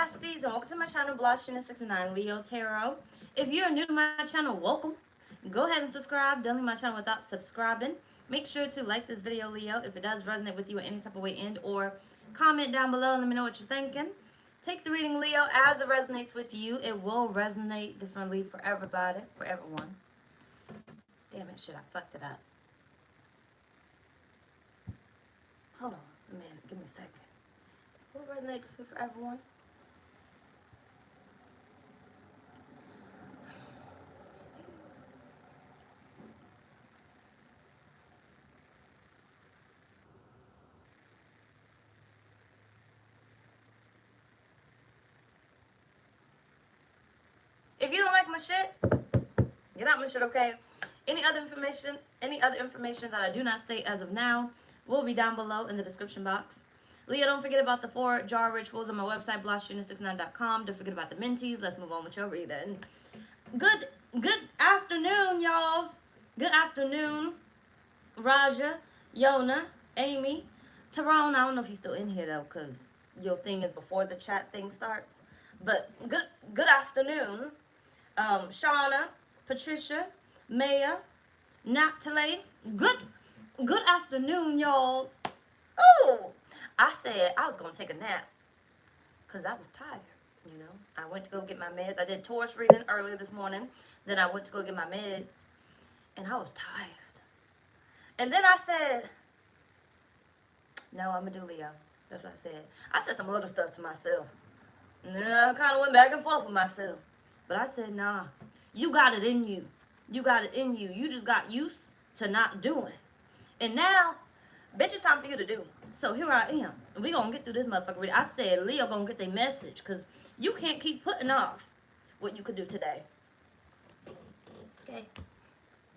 besties, and welcome to my channel, blahscrystalsale Leo Tarot. If you're new to my channel, welcome. Go ahead and subscribe. Don't leave my channel without subscribing. Make sure to like this video, Leo, if it does resonate with you in any type of way, and or comment down below and let me know what you're thinking. Take the reading, Leo, as it resonates with you. It will resonate differently for everybody, for everyone. Damn it, shit, I fucked it up. Hold on a minute, give me a second. Will resonate differently for everyone? If you don't like my shit, get out my shit, okay? Any other information that I do not state as of now will be down below in the description box. Leo, don't forget about the 4-jar rituals on my website, blahscrystalsale.com. Don't forget about the mentees. Let's move on with your reading. Good afternoon, y'all. Good afternoon, Raja, Yona, Amy, Tyrone. I don't know if he's still in here though, because your thing is before the chat thing starts. But good afternoon, Shauna, Patricia, Maya, Natalie. Good afternoon, y'all. Oh, I said I was gonna take a nap because I was tired. You know, I went to go get my meds. I did Taurus reading earlier this morning. Then I went to go get my meds, and I was tired. And then I said, no, I'm gonna do Leo. That's what I said. I said some other stuff to myself. I kind of went back and forth with myself. But I said, nah, you got it in you. You got it in you. You just got used to not doing. And now, bitch, it's time for you to do. So here I am. We gonna get through this motherfucker. I said, Leo gonna get their message. Because you can't keep putting off what you could do today. Okay?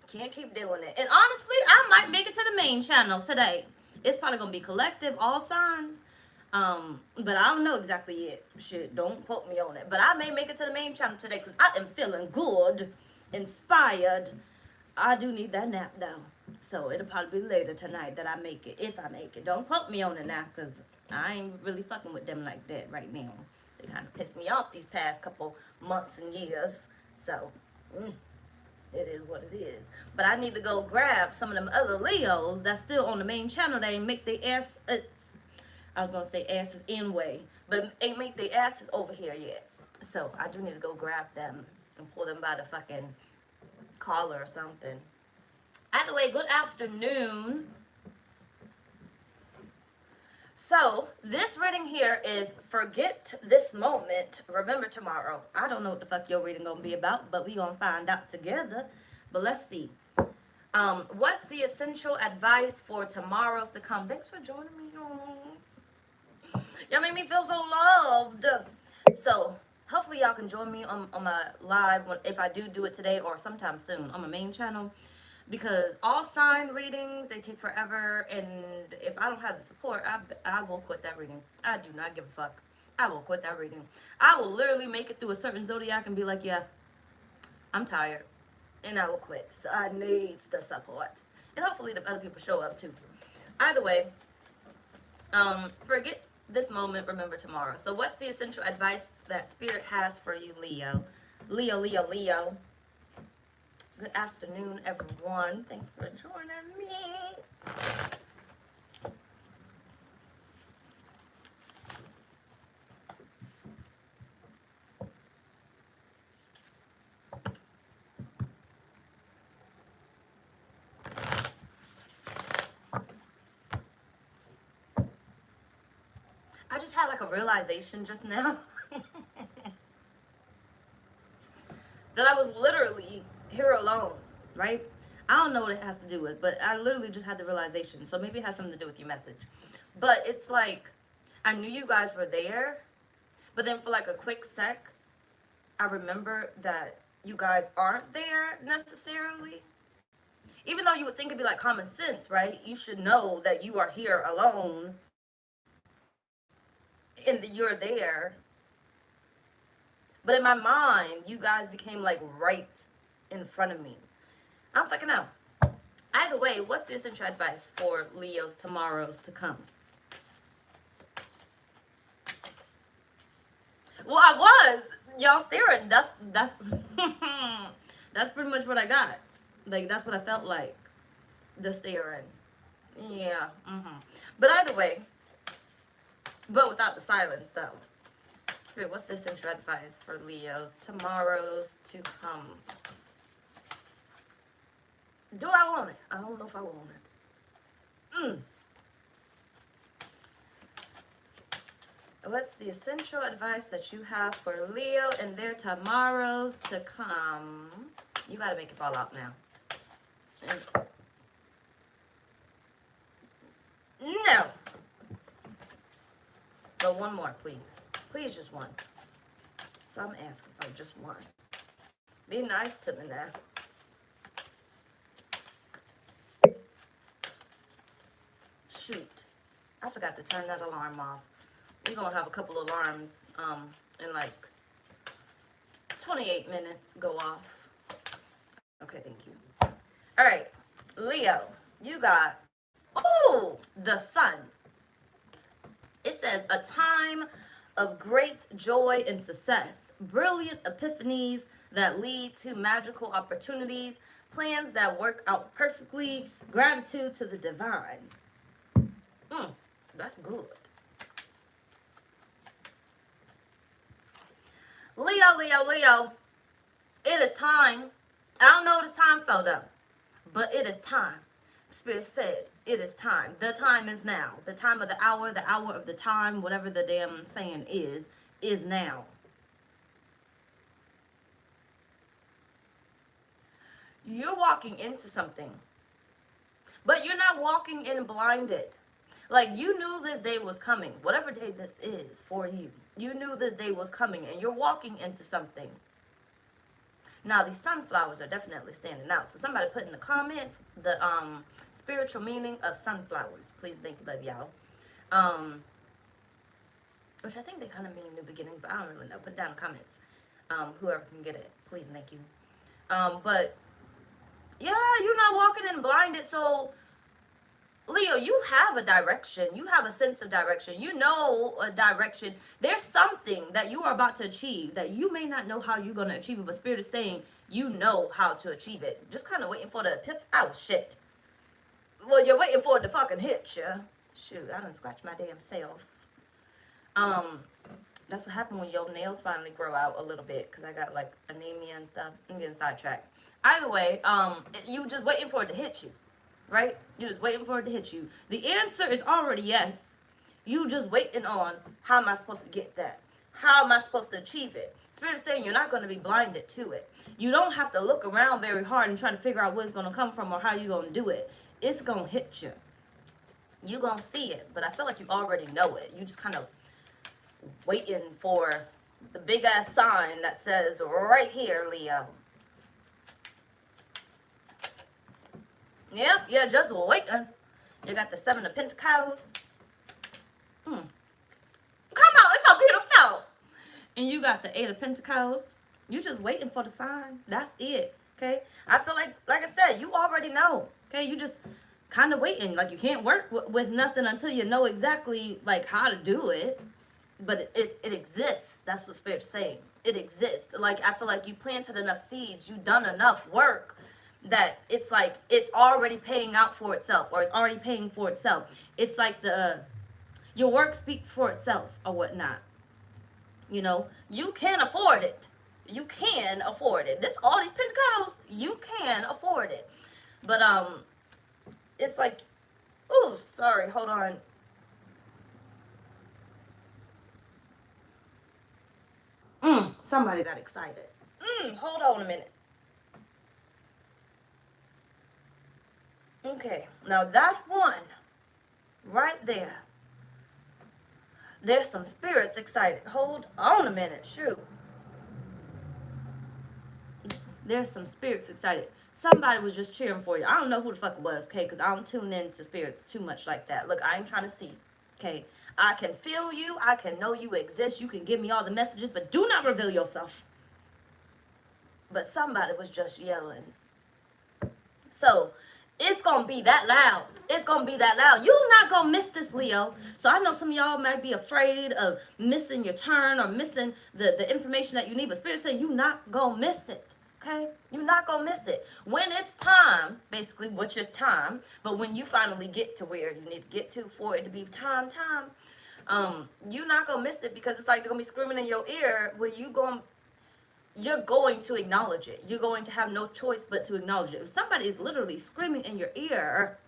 Can't keep doing it. And honestly, I might make it to the main channel today. It's probably gonna be collective, all signs. But I don't know exactly yet. Shit, don't quote me on it. But I may make it to the main channel today because I am feeling good, inspired. I do need that nap though. So it'll probably be later tonight that I make it, if I make it. Don't quote me on it now because I ain't really fucking with them like that right now. They kind of pissed me off these past couple months and years. So, it is what it is. But I need to go grab some of them other Leos that's still on the main channel. They ain't make their ass... I was going to say asses in way, but ain't make their asses over here yet. So I do need to go grab them and pull them by the fucking collar or something. Either way, good afternoon. So this reading here is forget this moment, remember tomorrow. I don't know what the fuck your reading going to be about, but we going to find out together. But let's see. What's the essential advice for tomorrows to come? Thanks for joining me, y'all. Y'all make me feel so loved. So, hopefully y'all can join me on my live if I do it today or sometime soon on my main channel. Because all sign readings, they take forever. And if I don't have the support, I will quit that reading. I do not give a fuck. I will quit that reading. I will literally make it through a certain zodiac and be like, yeah, I'm tired. And I will quit. So I need the support. And hopefully the other people show up too. Either way, forget this moment, remember tomorrow. So what's the essential advice that Spirit has for you, Leo? Leo, Leo, Leo. Good afternoon, everyone. Thanks for joining me. I just had like a realization just now that I was literally here alone, right? I don't know what it has to do with, but I literally just had the realization. So maybe it has something to do with your message. But it's like, I knew you guys were there, but then for like a quick sec, I remember that you guys aren't there necessarily. Even though you would think it'd be like common sense, right? You should know that you are here alone and you're there. But in my mind, you guys became like right in front of me. I don't fucking know. Either way, what's the essential advice for Leo's tomorrows to come? Well, I was. Y'all staring. That's that's pretty much what I got. Like that's what I felt like. The staring. Yeah. But either way, but without the silence though. Spirit, what's the essential advice for Leos tomorrow's to come? Do I want it? I don't know if I want it. What's the essential advice that you have for Leo and their tomorrows to come? You gotta make it fall out now. No. But one more, please. Please, just one. So I'm asking for just one. Be nice to me now. Shoot. I forgot to turn that alarm off. We're going to have a couple alarms in like 28 minutes go off. Okay, thank you. All right. Leo, you got, the sun. It says a time of great joy and success, brilliant epiphanies that lead to magical opportunities, plans that work out perfectly, gratitude to the divine. That's good. Leo, it is time. I don't know what it's time for though, but it is time. Spirit said, it is time. The time is now. The time of the hour of the time, whatever the damn saying is now. You're walking into something, but you're not walking in blinded. Like, you knew this day was coming, whatever day this is for you. You knew this day was coming, and you're walking into something. Now, these sunflowers are definitely standing out. So somebody put in the comments the spiritual meaning of sunflowers. Please, thank you, love y'all. Which I think they kind of mean new beginning, but I don't really know. Put it down in the comments. Whoever can get it, please, thank you. But, yeah, you're not walking in blinded, so... Leo, you have a direction. You have a sense of direction. You know a direction. There's something that you are about to achieve that you may not know how you're going to achieve it, but Spirit is saying you know how to achieve it. Just kind of waiting for the oh, shit. Well, you're waiting for it to fucking hit you. Shoot, I done scratched my damn self. That's what happened when your nails finally grow out a little bit, because I got, like, anemia and stuff. I'm getting sidetracked. Either way, you just waiting for it to hit you. Right? You're just waiting for it to hit you. The answer is already yes. You just waiting on, how am I supposed to get that? How am I supposed to achieve it? Spirit is saying you're not going to be blinded to it. You don't have to look around very hard and try to figure out where it's going to come from or how you're going to do it. It's going to hit you. You're going to see it. But I feel like you already know it. You just kind of waiting for the big ass sign that says right here, Leo. Yep, yeah, just waiting. You got the 7 of Pentacles. Come on, it's so beautiful. And you got the 8 of Pentacles. You just waiting for the sign. That's it, okay? I feel like I said, you already know, okay? You just kind of waiting. Like, you can't work with nothing until you know exactly, like, how to do it. But it exists. That's what Spirit's saying. It exists. Like, I feel like you planted enough seeds. You've done enough work that it's like it's already paying out for itself, or it's already paying for itself. It's like your work speaks for itself or whatnot. You know, you can afford it. You can afford it. This all these Pentacles, you can afford it. But it's like, ooh, sorry, hold on. Somebody got excited. Hold on a minute. Okay, now that one right there, there's some spirits excited. Hold on a minute, shoot. There's some spirits excited. Somebody was just cheering for you. I don't know who the fuck it was, okay, because I don't tune into spirits too much like that. Look, I ain't trying to see, okay. I can feel you. I can know you exist. You can give me all the messages, but do not reveal yourself. But somebody was just yelling. So, It's gonna be that loud. It's gonna be that loud. You're not gonna miss this, Leo. So I know some of y'all might be afraid of missing your turn or missing the information that you need, but Spirit said you're not gonna miss it. Okay? You're not gonna miss it. When it's time, basically, which is time, but when you finally get to where you need to get to for it to be time, you're not gonna miss it, because it's like they're gonna be screaming in your ear where you're going to acknowledge it. You're going to have no choice but to acknowledge it. If somebody is literally screaming in your ear,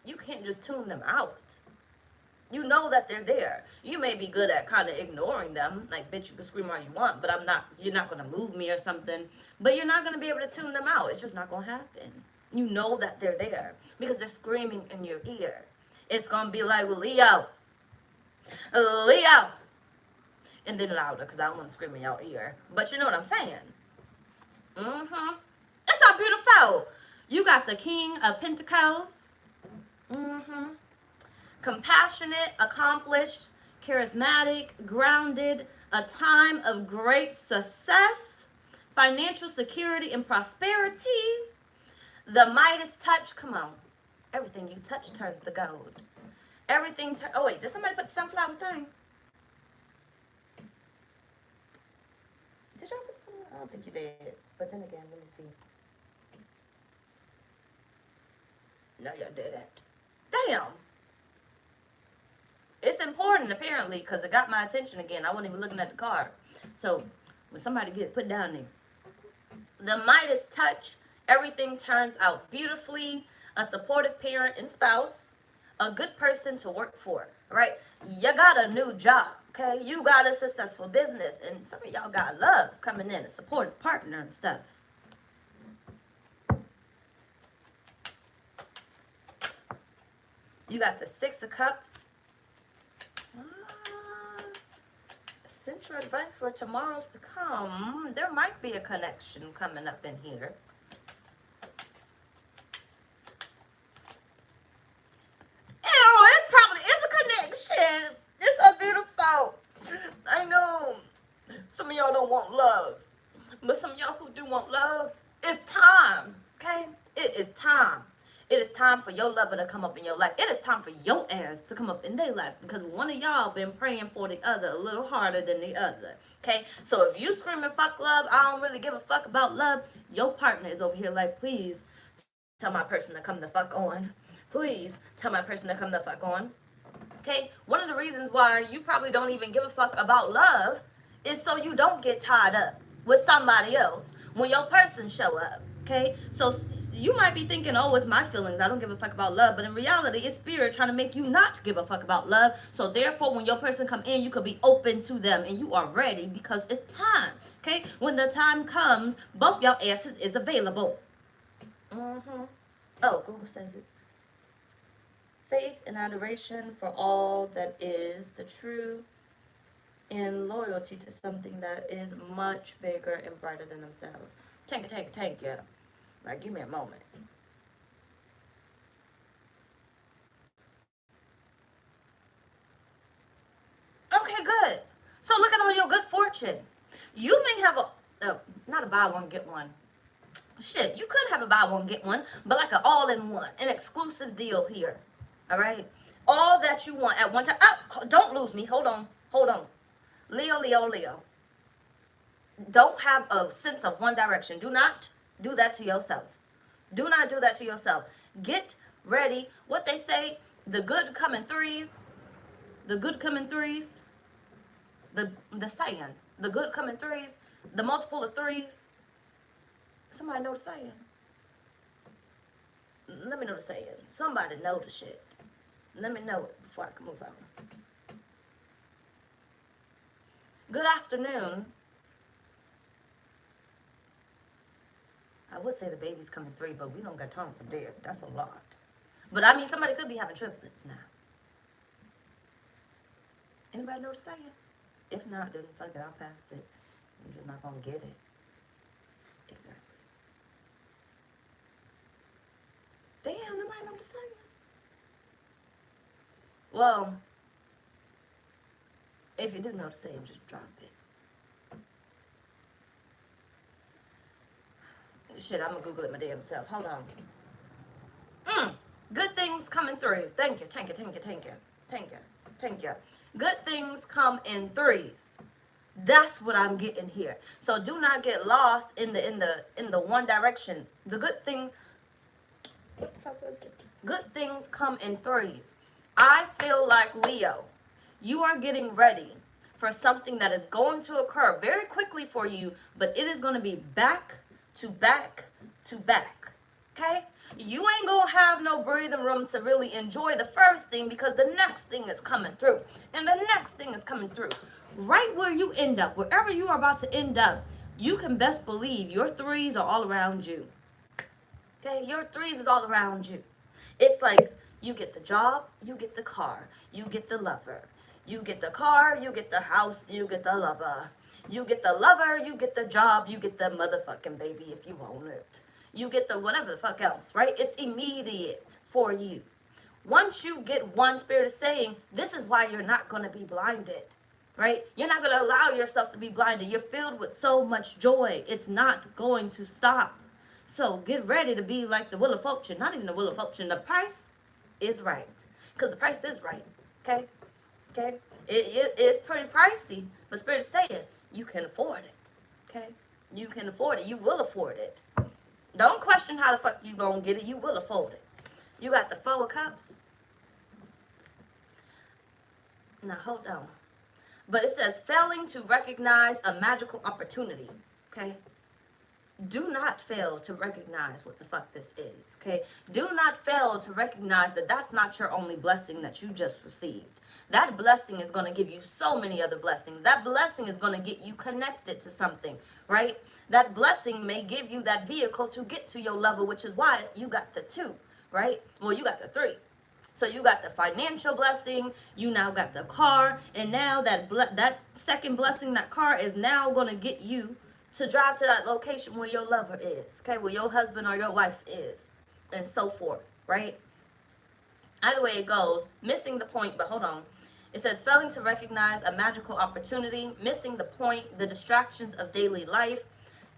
you can't just tune them out. You know that they're there. You may be good at kind of ignoring them. Like, bitch, you can scream all you want, but you're not going to move me or something. But you're not going to be able to tune them out. It's just not going to happen. You know that they're there because they're screaming in your ear. It's going to be like, Leo. And then louder, because I don't want to scream in your ear. But you know what I'm saying. It's so beautiful. You got the King of Pentacles. Compassionate, accomplished, charismatic, grounded, a time of great success, financial security and prosperity. The Midas touch. Come on. Everything you touch turns to gold. Oh, wait. Did somebody put the sunflower thing? Did y'all put some? I don't think you did. But then again, let me see. No, y'all didn't. Damn. It's important, apparently, because it got my attention again. I wasn't even looking at the card. So, when somebody get put down there. The Midas touch. Everything turns out beautifully. A supportive parent and spouse. A good person to work for, right? You got a new job. Okay, you got a successful business, and some of y'all got love coming in, a supportive partner and stuff. You got the Six of Cups. Central advice for tomorrow's to come. There might be a connection coming up in here. It probably is a connection. It's so beautiful. I know some of y'all don't want love, but some of y'all who do want love, it's time, okay? It is time. It is time for your lover to come up in your life. It is time for your ass to come up in their life, because one of y'all been praying for the other a little harder than the other, okay? So if you screaming fuck love, I don't really give a fuck about love, your partner is over here like, please tell my person to come the fuck on. Please tell my person to come the fuck on. Okay, one of the reasons why you probably don't even give a fuck about love is so you don't get tied up with somebody else when your person show up. Okay, so you might be thinking, oh, it's my feelings, I don't give a fuck about love, but in reality, it's spirit trying to make you not give a fuck about love. So therefore, when your person come in, you could be open to them and you are ready, because it's time. Okay, when the time comes, both y'all asses is available. Oh, Google says it. Faith and adoration for all that is the true, and loyalty to something that is much bigger and brighter than themselves. Tank, yeah. Like, give me a moment. Okay, good. So look at all your good fortune. You may have not a buy one, get one. Shit, you could have a buy one, get one, but like an all-in-one, an exclusive deal here. All right? All that you want at one time. Oh, don't lose me. Hold on. Leo. Don't have a sense of one direction. Do not do that to yourself. Do not do that to yourself. Get ready. What they say, the good come in threes. The good come in threes. The saying, the good come in threes. The multiple of threes. Somebody know the saying? Let me know the saying. Somebody know the shit. Let me know it before I can move on. Good afternoon. I would say the baby's coming 3, but we don't got time for that. That's a lot. But I mean, somebody could be having triplets now. Anybody know the saying? If not, then fuck it, I'll pass it. You're just not gonna get it. Exactly. Damn, nobody know the saying. Well, if you do know the saying, just drop it. Shit, I'm gonna Google it my damn self. Hold on. Good things come in threes. Thank you, thank you, thank you, thank you, thank you, thank you. Good things come in threes. That's what I'm getting here. So do not get lost in the one direction. The good thing, what the fuck was it? Good things come in threes. I feel like, Leo, you are getting ready for something that is going to occur very quickly for you, but it is going to be back to back to back. Okay? You ain't gonna have no breathing room to really enjoy the first thing because the next thing is coming through. And the next thing is coming through. Right where you end up, wherever you are about to end up, you can best believe your threes are all around you. Okay? Your threes is all around you. It's like you get the job, you get the car, you get the lover. You get the car, you get the house, you get the lover. You get the lover, you get the job, you get the motherfucking baby if you want it. You get the whatever the fuck else, right? It's immediate for you. Once you get one, Spirit is saying, this is why you're not going to be blinded, right? You're not going to allow yourself to be blinded. You're filled with so much joy. It's not going to stop. So get ready to be like the Wheel of Fortune. Not even the Wheel of Fortune. The price is right. Because the price is right, okay? Okay? It is pretty pricey, but Spirit is saying you can afford it, okay? You can afford it. You will afford it. Don't question how the fuck you gonna get it. You will afford it. You got the Four of Cups. Now, hold on. But it says, failing to recognize a magical opportunity, okay? Do not fail to recognize what the fuck this is, okay? Do not fail to recognize that that's not your only blessing that you just received. That blessing is going to give you so many other blessings. That blessing is going to get you connected to something, right? That blessing may give you that vehicle to get to your level, which is why you got the 2, right? Well, you got the 3. So you got the financial blessing, you now got the car, and now that second blessing, that car is now going to get you to drive to that location where your lover is, okay, where your husband or your wife is, and so forth, right? Either way it goes, missing the point, but hold on. It says, failing to recognize a magical opportunity, missing the point, the distractions of daily life,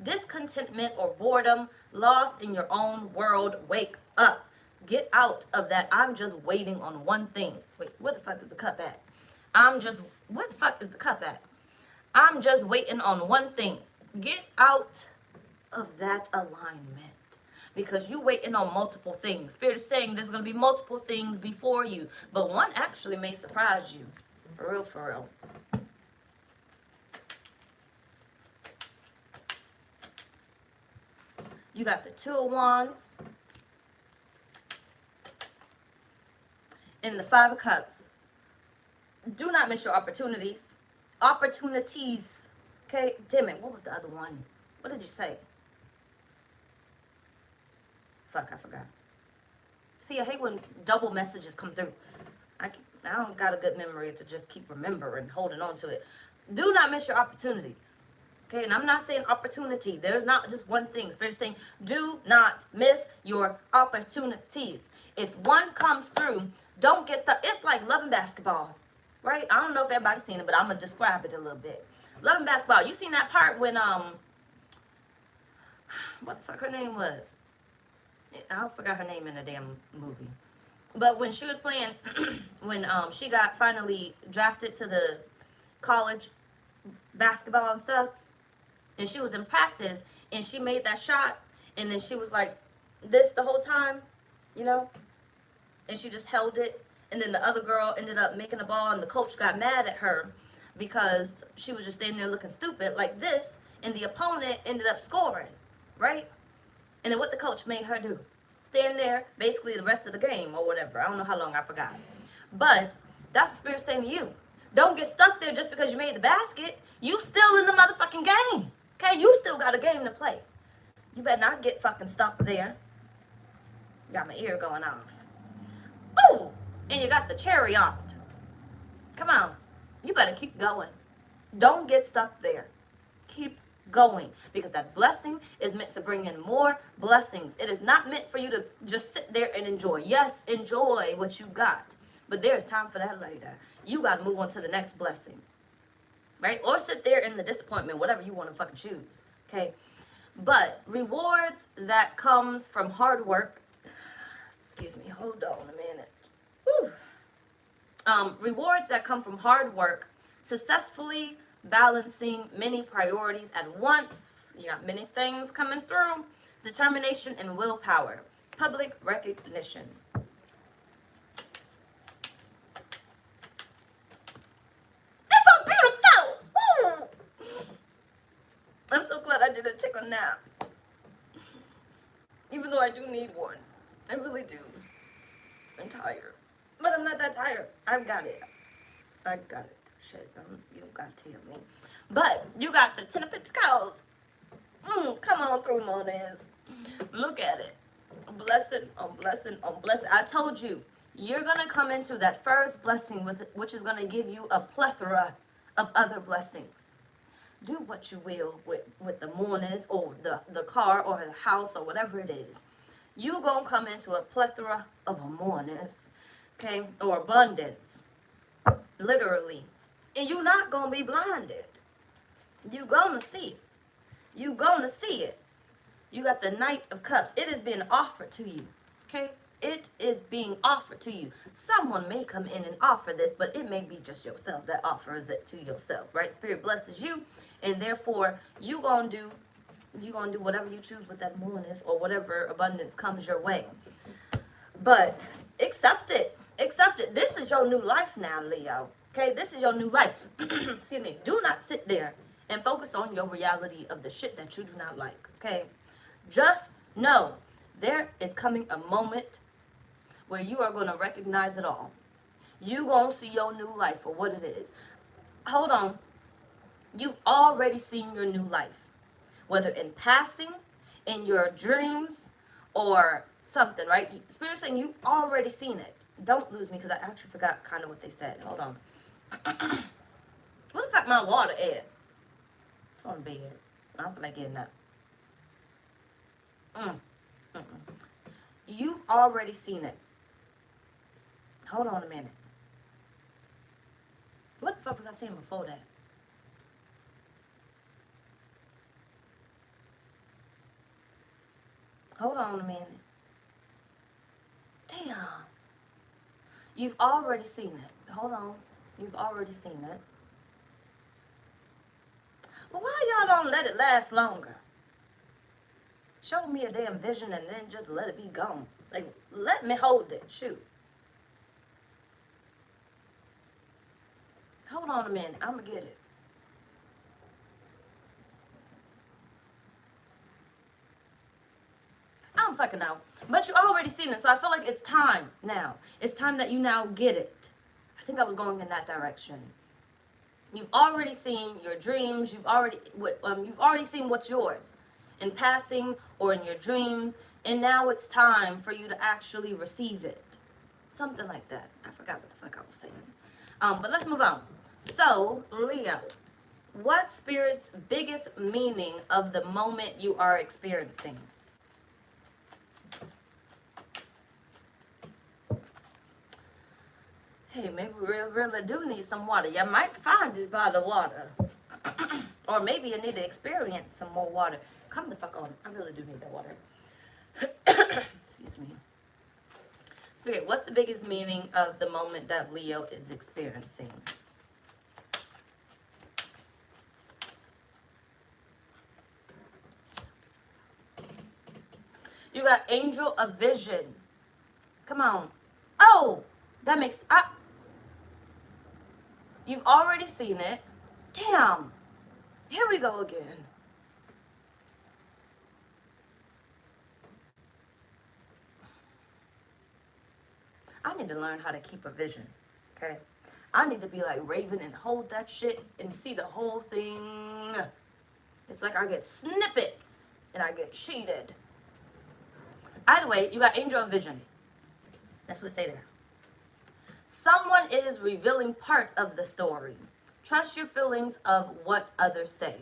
discontentment or boredom, lost in your own world. Wake up. Get out of that. I'm just waiting on one thing. Wait, where the fuck is the cup at? Where the fuck is the cup at? I'm just waiting on one thing. Get out of that alignment. Because you waiting on multiple things. Spirit is saying there's going to be multiple things before you. But one actually may surprise you. For real, for real. You got the 2 of Wands. And the 5 of Cups. Do not miss your opportunities. Opportunities. Okay? Damn it. What was the other one? What did you say? Fuck, I forgot. See, I hate when double messages come through. I don't got a good memory to just keep remembering, holding on to it. Do not miss your opportunities. Okay, and I'm not saying opportunity. There's not just one thing. Spirit's saying, do not miss your opportunities. If one comes through, don't get stuck. It's like Love and Basketball, right? I don't know if everybody's seen it, but I'm going to describe it a little bit. Love and Basketball. You seen that part when, what the fuck her name was? I forgot her name in the damn movie. But when she was playing, when she got finally drafted to the college basketball and stuff, and she was in practice, and she made that shot, and then she was like this the whole time, you know, and she just held it, and then the other girl ended up making the ball, and the coach got mad at her because she was just standing there looking stupid like this, and the opponent ended up scoring, right? And then what the coach made her do? Stand there basically the rest of the game or whatever. I don't know how long, I forgot. But that's the Spirit saying to you. Don't get stuck there just because you made the basket. You still in the motherfucking game. Okay? You still got a game to play. You better not get fucking stuck there. Got my ear going off. Oh! And you got the Chariot. Come on. You better keep going. Don't get stuck there. Keep going, because that blessing is meant to bring in more blessings. It is not meant for you to just sit there and enjoy. Yes, enjoy what you got, but there's time for that later. You got to move on to the next blessing, right? Or sit there in the disappointment, whatever you want to fucking choose, okay? But rewards that comes from hard work Excuse me, hold on a minute. Whew. Rewards that come from hard work, successfully balancing many priorities at once. You got many things coming through. Determination and willpower. Public recognition. That's so beautiful. Ooh. I'm so glad I didn't take a nap. Even though I do need one. I really do. I'm tired. But I'm not that tired. I've got it. I got it. Shit, you don't gotta tell me. But you got the 10 of Pentacles. Come on through, Monez. Look at it. Blessing on blessing on blessing. I told you, you're going to come into that first blessing, which is going to give you a plethora of other blessings. Do what you will with the Monez or the car or the house or whatever it is. You're going to come into a plethora of Monez, okay, or abundance, literally. And you're not going to be blinded. You're going to see it. You're going to see it. You got the Knight of Cups. It is being offered to you. Okay? It is being offered to you. Someone may come in and offer this, but it may be just yourself that offers it to yourself, right? Spirit blesses you, and therefore you're going to do whatever you choose with that Monez or whatever abundance comes your way. But accept it. Accept it. This is your new life now, Leo. Okay? This is your new life. Excuse me. Do not sit there and focus on your reality of the shit that you do not like, okay? Just know there is coming a moment where you are going to recognize it all. You're going to see your new life for what it is. Hold on. You've already seen your new life, whether in passing, in your dreams, or something, right? Spirit saying you've already seen it. Don't lose me because I actually forgot kind of what they said. Hold on. What the fuck my water at? It's on the bed. I don't feel like getting up. You've already seen it. Hold on a minute. What the fuck was I saying before that? Hold on a minute. Damn. You've already seen it. Hold on. You've already seen it. Well, why y'all don't let it last longer? Show me a damn vision and then just let it be gone. Like, let me hold it. Shoot. Hold on a minute. I'm going to get it. I don't fucking know. But you already seen it, so I feel like it's time now. It's time that you now get it. I think I was going in that direction. You've already seen your dreams. You've already seen what's yours in passing or in your dreams, and now it's time for you to actually receive it. Something like that. I forgot what the fuck I was saying. But let's move on. So, Leo, what's Spirit's biggest meaning of the moment you are experiencing? Hey, maybe we really do need some water. You might find it by the water. Or maybe you need to experience some more water. Come the fuck on. I really do need that water. Excuse me. Spirit, what's the biggest meaning of the moment that Leo is experiencing? You got Angel of Vision. Come on. Oh, that makes... You've already seen it. Damn. Here we go again. I need to learn how to keep a vision, okay? I need to be like Raven and hold that shit and see the whole thing. It's like I get snippets and I get cheated. Either way, you got Angel of Vision. That's what it say there. Someone is revealing part of the story. Trust your feelings of what others say.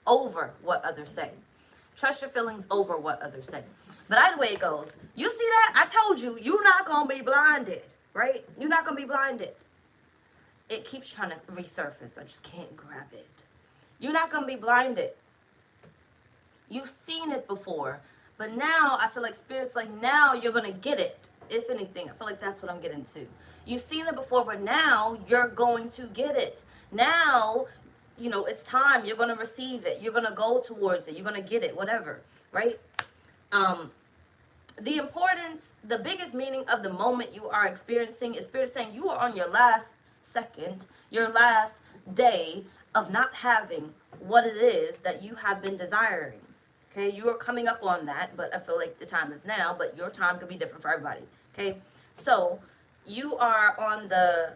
Over what others say. Trust your feelings over what others say. But either way it goes, you see that? I told you, you're not going to be blinded, right? You're not going to be blinded. It keeps trying to resurface. I just can't grab it. You're not going to be blinded. You've seen it before, But now I feel like Spirit's like, now you're going to get it. If anything, I feel like that's what I'm getting to. You've seen it before, but now you're going to get it. Now, you know, it's time. You're going to receive it. You're going to go towards it. You're going to get it, whatever, right? The importance, the biggest meaning of the moment you are experiencing is Spirit saying you are on your last second, your last day of not having what it is that you have been desiring. Okay, you are coming up on that, but I feel like the time is now, but your time could be different for everybody. Okay, so you are on the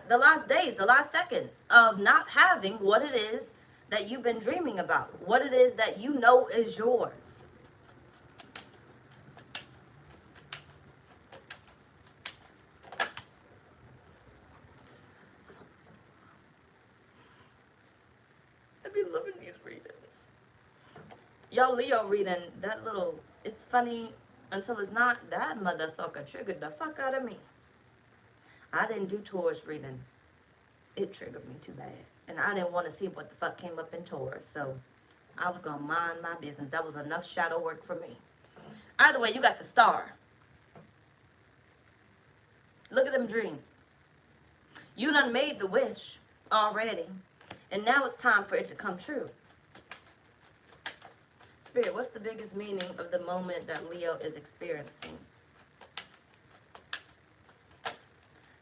the last days, the last seconds of not having what it is that you've been dreaming about, what it is that you know is yours. I've been loving these readings. Y'all Leo reading, that little, it's funny until it's not. That motherfucker triggered the fuck out of me. I didn't do Taurus reading. It triggered me too bad. And I didn't want to see what the fuck came up in Taurus. So I was going to mind my business. That was enough shadow work for me. Either way, you got the star. Look at them dreams. You done made the wish already. And now it's time for it to come true. Spirit, what's the biggest meaning of the moment that Leo is experiencing?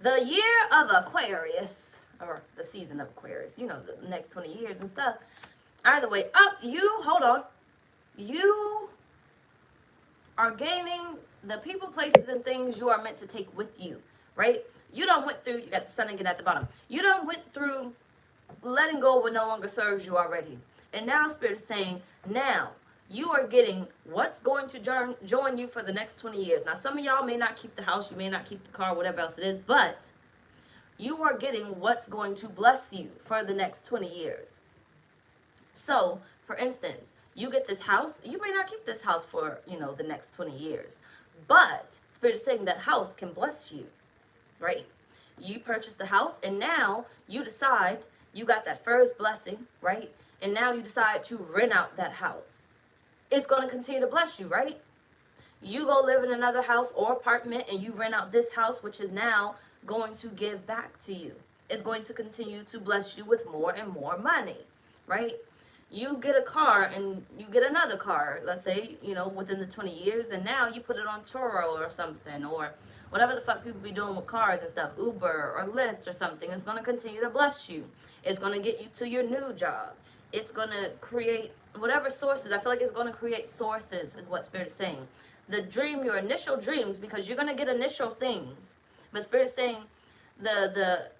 The year of Aquarius, or the season of Aquarius, you know, the next 20 years and stuff. Either way, hold on. You are gaining the people, places, and things you are meant to take with you, right? You done went through, you got the sun again at the bottom. You done went through letting go of what no longer serves you already. And now Spirit is saying, now you are getting what's going to join you for the next 20 years. Now, some of y'all may not keep the house, you may not keep the car, whatever else it is, but you are getting what's going to bless you for the next 20 years. So, for instance, you get this house, you may not keep this house for, you know, the next 20 years, but Spirit is saying that house can bless you, right? You purchased the house, and now you decide, you got that first blessing, right? And now you decide to rent out that house. It's going to continue to bless you, right? You go live in another house or apartment and you rent out this house, which is now going to give back to you. It's going to continue to bless you with more and more money, right? You get a car and you get another car, let's say, you know, within the 20 years, and now you put it on Turo or something, or whatever the fuck people be doing with cars and stuff, Uber or Lyft or something. It's going to continue to bless you. It's going to get you to your new job. It's going to create whatever sources. I feel like it's going to create sources is what Spirit is saying. The dream, your initial dreams, because you're going to get initial things. But Spirit is saying the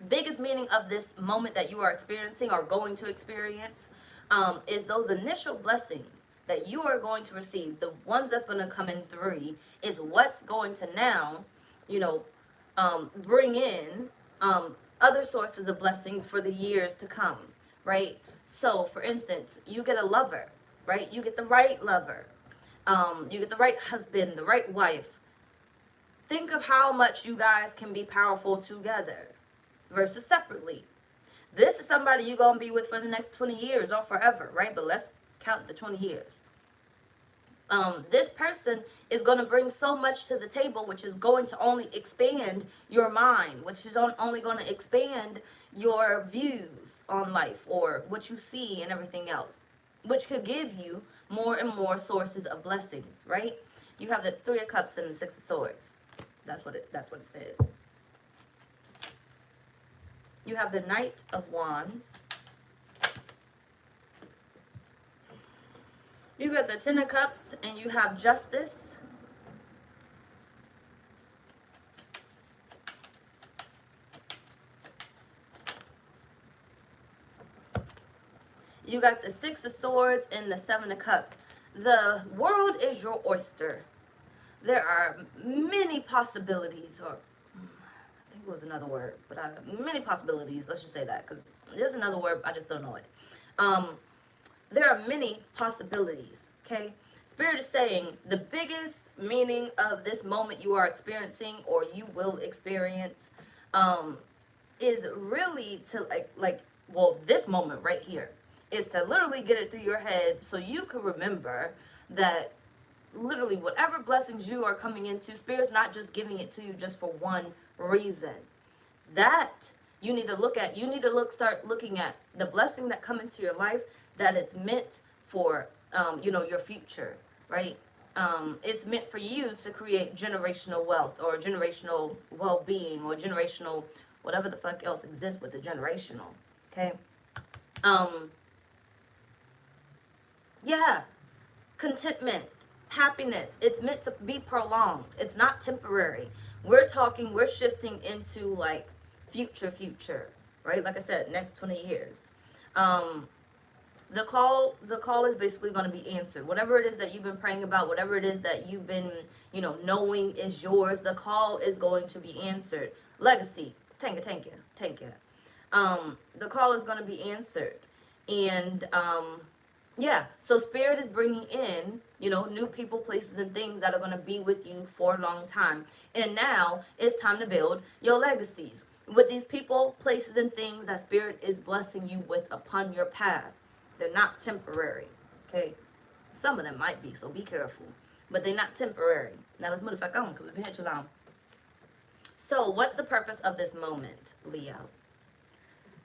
biggest meaning of this moment that you are experiencing or going to experience is those initial blessings that you are going to receive. The ones that's going to come in 3 is what's going to now, you know, bring in other sources of blessings for the years to come, right? So, for instance, you get a lover, right? You get the right lover. You get the right husband, the right wife. Think of how much you guys can be powerful together versus separately. This is somebody you're going to be with for the next 20 years or forever, right? But let's count the 20 years. This person is going to bring so much to the table, which is going to only expand your mind, which is only going to expand your views on life or what you see and everything else, which could give you more and more sources of blessings, right? You have the 3 of Cups and the 6 of Swords. That's what it said. You have the Knight of Wands. You got the 10 of Cups and you have Justice. You got the 6 of Swords and the 7 of Cups. The world is your oyster. There are many possibilities, or I think it was another word, but many possibilities. Let's just say that, because there's another word, I just don't know it. There are many possibilities, okay? Spirit is saying the biggest meaning of this moment you are experiencing or you will experience is really to, well, this moment right here is to literally get it through your head so you can remember that literally whatever blessings you are coming into, Spirit's not just giving it to you just for one reason. That you need to look at. You need to start looking at the blessing that come into your life, that it's meant for, your future, right? It's meant for you to create generational wealth or generational well-being or generational whatever the fuck else exists with the generational. Okay. Yeah. Contentment, happiness. It's meant to be prolonged. It's not temporary. We're shifting into like future, right? Like I said, next 20 years. The call is basically going to be answered. Whatever it is that you've been praying about, whatever it is that you've been, knowing is yours, the call is going to be answered. Legacy, thank you. The call is going to be answered. And yeah, so Spirit is bringing in, new people, places, and things that are going to be with you for a long time. And now it's time to build your legacies with these people, places, and things that Spirit is blessing you with upon your path. They're not temporary, okay? Some of them might be, so be careful. But they're not temporary. Now let's move the fuck on, because we've been here too long. So what's the purpose of this moment, Leo?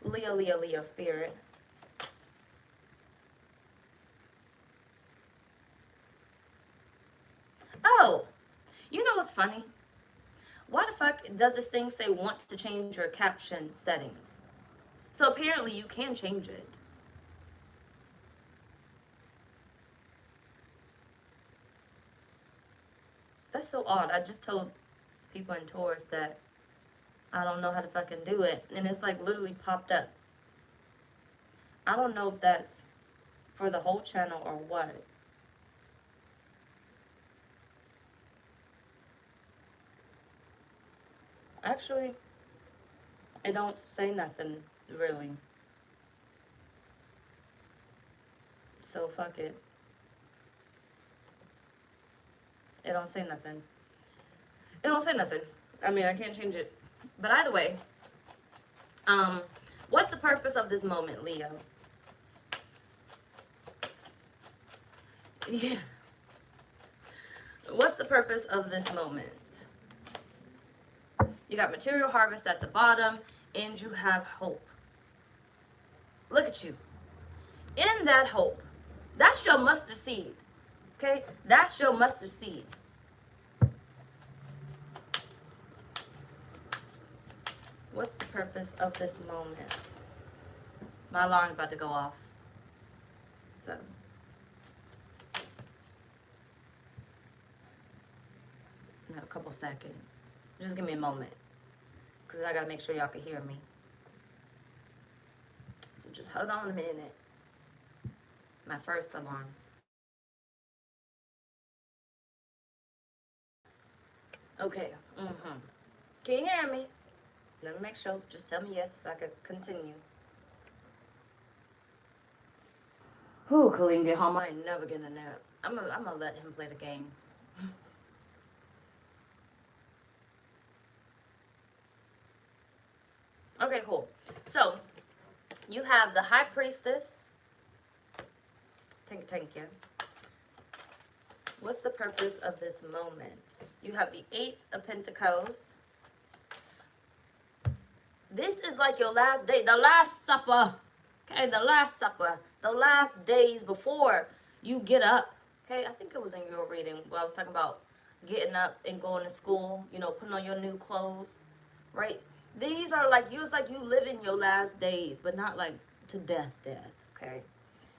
Leo, Spirit. Oh, you know what's funny? Why the fuck does this thing say want to change your caption settings? So apparently you can change it. That's so odd. I just told people in Taurus that I don't know how to fucking do it. And it's like literally popped up. I don't know if that's for the whole channel or what. Actually, it don't say nothing, really. So fuck it. It don't say nothing. It don't say nothing. I mean, I can't change it. But either way, what's the purpose of this moment, Leo? Yeah. What's the purpose of this moment? You got material harvest at the bottom, and you have hope. Look at you. In that hope, that's your mustard seed. Okay? That's your mustard seed. What's the purpose of this moment? My alarm's about to go off. So. In a couple seconds. Just give me a moment. Because I got to make sure y'all can hear me. So just hold on a minute. My first alarm. Okay. Can you hear me? Let me make sure. Just tell me yes so I can continue. Whew, Khalil get home. I ain't never getting a nap. I'm gonna let him play the game. Okay, cool. So, you have the High Priestess. Thank you. What's the purpose of this moment? You have the Eight of Pentacles. This is like your last day, the Last Supper. Okay, the Last Supper. The last days before you get up. Okay, I think it was in your reading where I was talking about getting up and going to school, putting on your new clothes, right? These are like, it's like you living your last days, but not like to death, okay?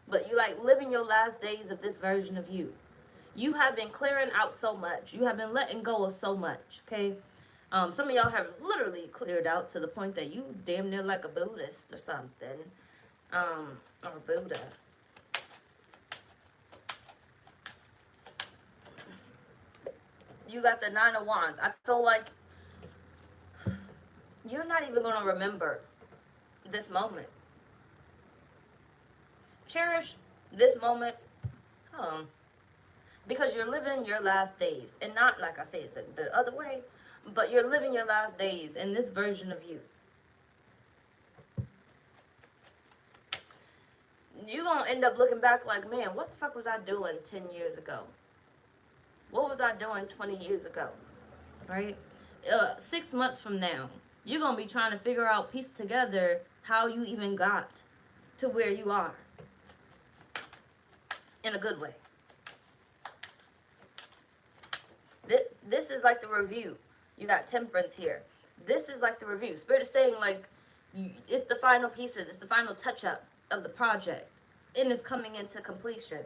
But you like living your last days of this version of you. You have been clearing out so much. You have been letting go of so much, okay? Some of y'all have literally cleared out to the point that you damn near like a Buddhist or something. Or Buddha. You got the Nine of Wands. I feel like you're not even going to remember this moment. Cherish this moment. Because you're living your last days. And not, like I said, the other way. But you're living your last days in this version of you. you're going to end up looking back like, man, what the fuck was I doing 10 years ago? What was I doing 20 years ago? Right? 6 months from now, you're going to be trying to figure out, piece together how you even got to where you are. In a good way. This is like the review. You got temperance here. This is like the review. Spirit is saying, like, it's the final pieces. It's the final touch-up of the project. And it's coming into completion.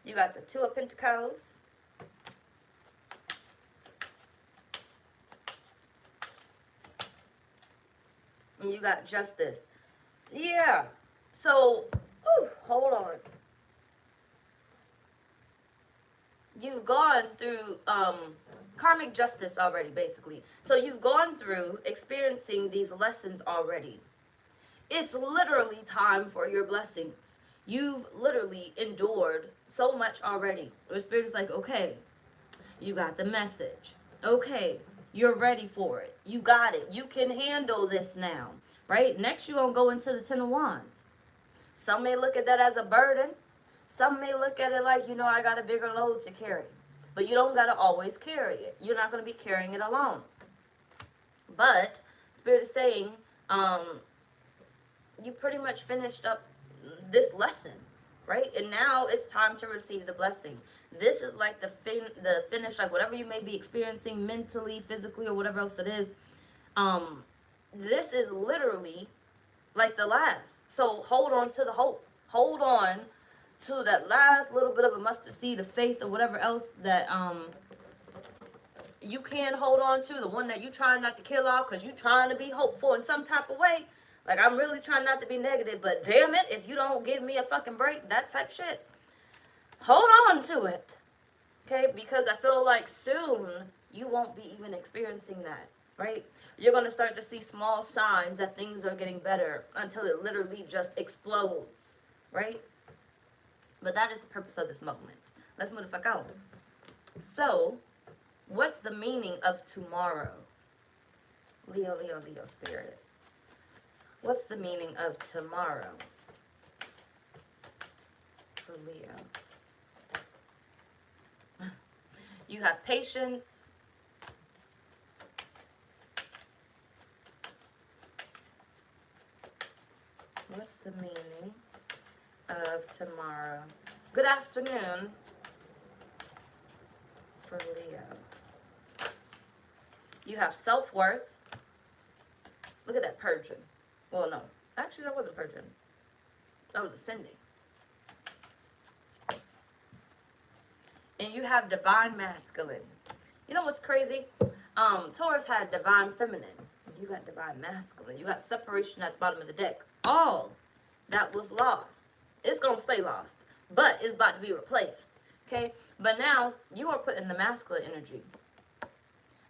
You got the Two of Pentacles. And you got Justice. Yeah. So, hold on. You've gone through karmic justice already, basically. So you've gone through experiencing these lessons already. It's literally time for your blessings. You've literally endured so much already. The Spirit is like, okay, you got the message. Okay, you're ready for it. You got it. You can handle this now. Right? Next, you're going to go into the Ten of Wands. Some may look at that as a burden. Some may look at it like, you know, I got a bigger load to carry. But you don't got to always carry it. You're not going to be carrying it alone. But Spirit is saying, you pretty much finished up this lesson, right? And now it's time to receive the blessing. This is like the finish, like whatever you may be experiencing mentally, physically, or whatever else it is. This is literally like the last. So hold on to the hope. Hold on to that last little bit of a mustard seed of faith or whatever else that you can hold on to. The one that you trying not to kill off because you trying to be hopeful in some type of way. Like, I'm really trying not to be negative, but damn it, if you don't give me a fucking break, that type shit. Hold on to it. Okay? Because I feel like soon you won't be even experiencing that. Right? You're going to start to see small signs that things are getting better until it literally just explodes. Right? But that is the purpose of this moment. Let's move the fuck on. So, what's the meaning of tomorrow? Leo, Leo, Leo, Spirit. What's the meaning of tomorrow for Leo? You have patience. What's the meaning of tomorrow? Good afternoon for Leo. You have self-worth. Look at that purging. Well, no. Actually, that wasn't purging. That was ascending. And you have divine masculine. You know what's crazy? Taurus had divine feminine. You got divine masculine. You got separation at the bottom of the deck. All that was lost. It's going to stay lost. But it's about to be replaced. Okay? But now, you are put in the masculine energy.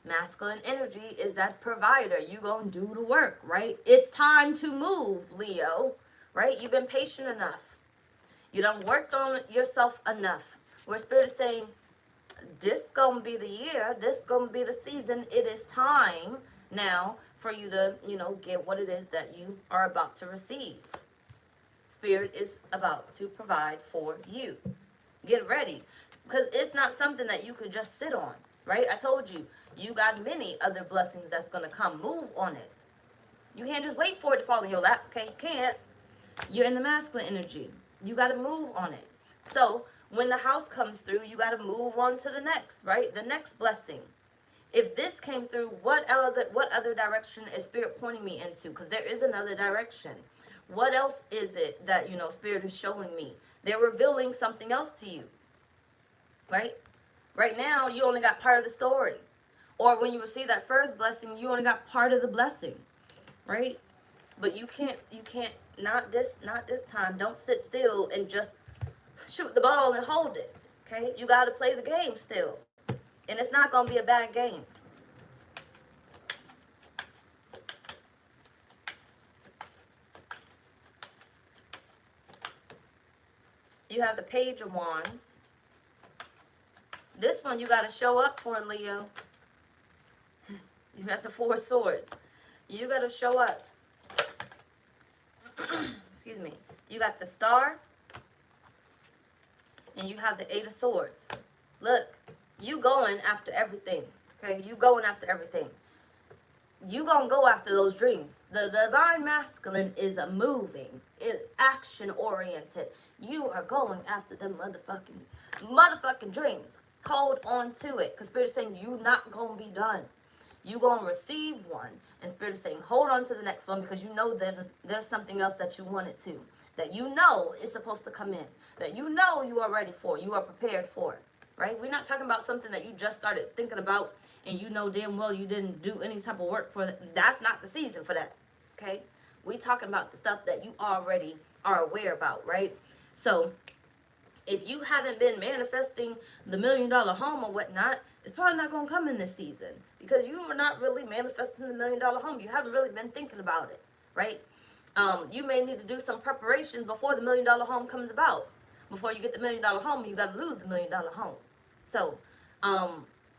Masculine energy is that provider. You gonna do the work, right? It's time to move, Leo, right? You've been patient enough. You done worked on yourself enough. Where Spirit is saying, this gonna be the year. This gonna be the season. It is time now for you to, you know, get what it is that you are about to receive. Spirit is about to provide for you. Get ready. Because it's not something that you could just sit on, right? I told you. You got many other blessings that's going to come. Move on it. You can't just wait for it to fall in your lap. Okay, you can't. You're in the masculine energy. You got to move on it. So when the house comes through, you got to move on to the next, right? The next blessing. If this came through, what other direction is Spirit pointing me into? Because there is another direction. What else is it that, you know, Spirit is showing me? They're revealing something else to you, right? Right now, you only got part of the story. Or when you receive that first blessing, you only got part of the blessing, right? But you can't, not this time. Don't sit still and just shoot the ball and hold it, okay? You got to play the game still. And it's not going to be a bad game. You have the Page of Wands. This one you got to show up for, Leo. You got the Four of Swords. You got to show up. Excuse me. You got the Star. And you have the Eight of Swords. Look, you going after everything. Okay? You going after everything. You gonna go after those dreams. The divine masculine is a moving. It's action oriented. You are going after them motherfucking dreams. Hold on to it. Because Spirit is saying you not gonna be done. You gonna receive one. And Spirit is saying hold on to the next one, because you know there's something else that you wanted to. That you know is supposed to come in. That you know you are ready for. You are prepared for. Right? We're not talking about something that you just started thinking about and you know damn well you didn't do any type of work for that. That's not the season for that. Okay? We talking about the stuff that you already are aware about, right? So if you haven't been manifesting the $1 million home or whatnot, it's probably not going to come in this season, because you are not really manifesting the $1 million home. You haven't really been thinking about it, right? You may need to do some preparation before the $1 million home comes about. Before you get the $1 million home, you got to lose the $1 million home. So,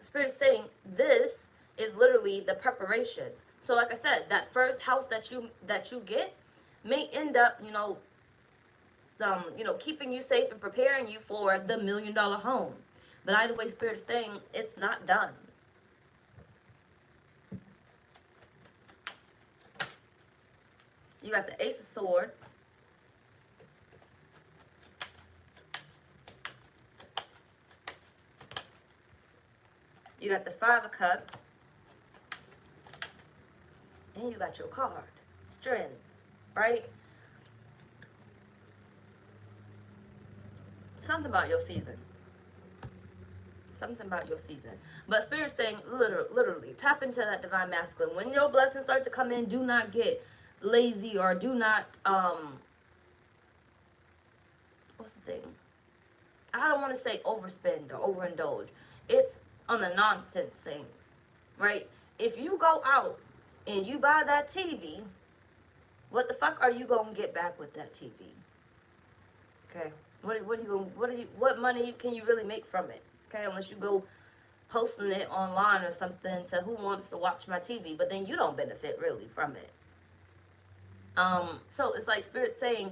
Spirit is saying this is literally the preparation. So, like I said, that first house that you get may end up, keeping you safe and preparing you for the $1 million home. But either way, Spirit is saying it's not done. You got the Ace of Swords. You got the Five of Cups. And you got your card. Strength. Right? Something about your season. Something about your season. But Spirit's saying, literally, tap into that divine masculine. When your blessings start to come in, do not get lazy, or do not, what's the thing? I don't want to say overspend or overindulge. It's on the nonsense things, right? If you go out and you buy that TV, what the fuck are you gonna get back with that TV? Okay, what money can you really make from it? Okay, unless you go posting it online or something to who wants to watch my TV, but then you don't benefit really from it. So it's like Spirit saying,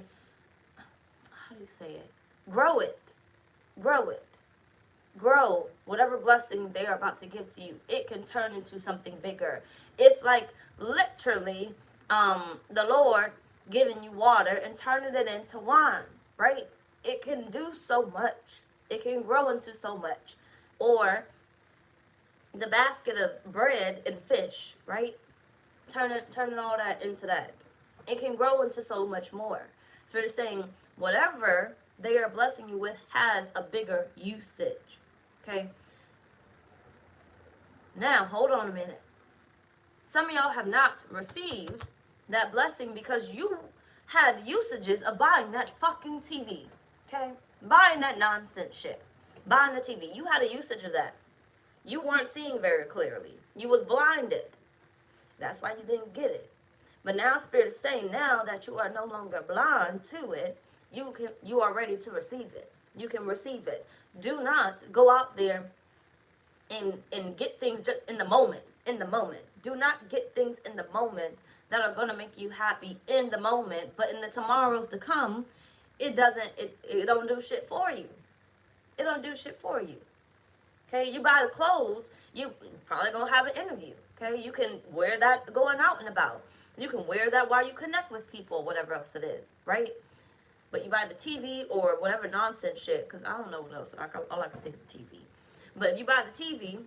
how do you say it? Grow it. Grow it. Grow whatever blessing they are about to give to you. It can turn into something bigger. It's like literally the Lord giving you water and turning it into wine, right? It can do so much. It can grow into so much. Or the basket of bread and fish, right? Turning all that into that. It can grow into so much more. Spirit is saying whatever they are blessing you with has a bigger usage. Okay? Now, hold on a minute. Some of y'all have not received that blessing because you had usages of buying that fucking TV. Okay? Buying that nonsense shit. Buying the TV. You had a usage of that. You weren't seeing very clearly. You was blinded. That's why you didn't get it. But now Spirit is saying now that you are no longer blind to it, you are ready to receive it. You can receive it. Do not go out there and get things just in the moment. In the moment. Do not get things in the moment that are going to make you happy in the moment. But in the tomorrows to come, it don't do shit for you. It don't do shit for you. Okay, you buy the clothes, you probably going to have an interview. Okay, you can wear that going out and about. You can wear that while you connect with people, whatever else it is, right? But you buy the TV or whatever nonsense shit, because I don't know what else. All I can say is the TV. But if you buy the TV,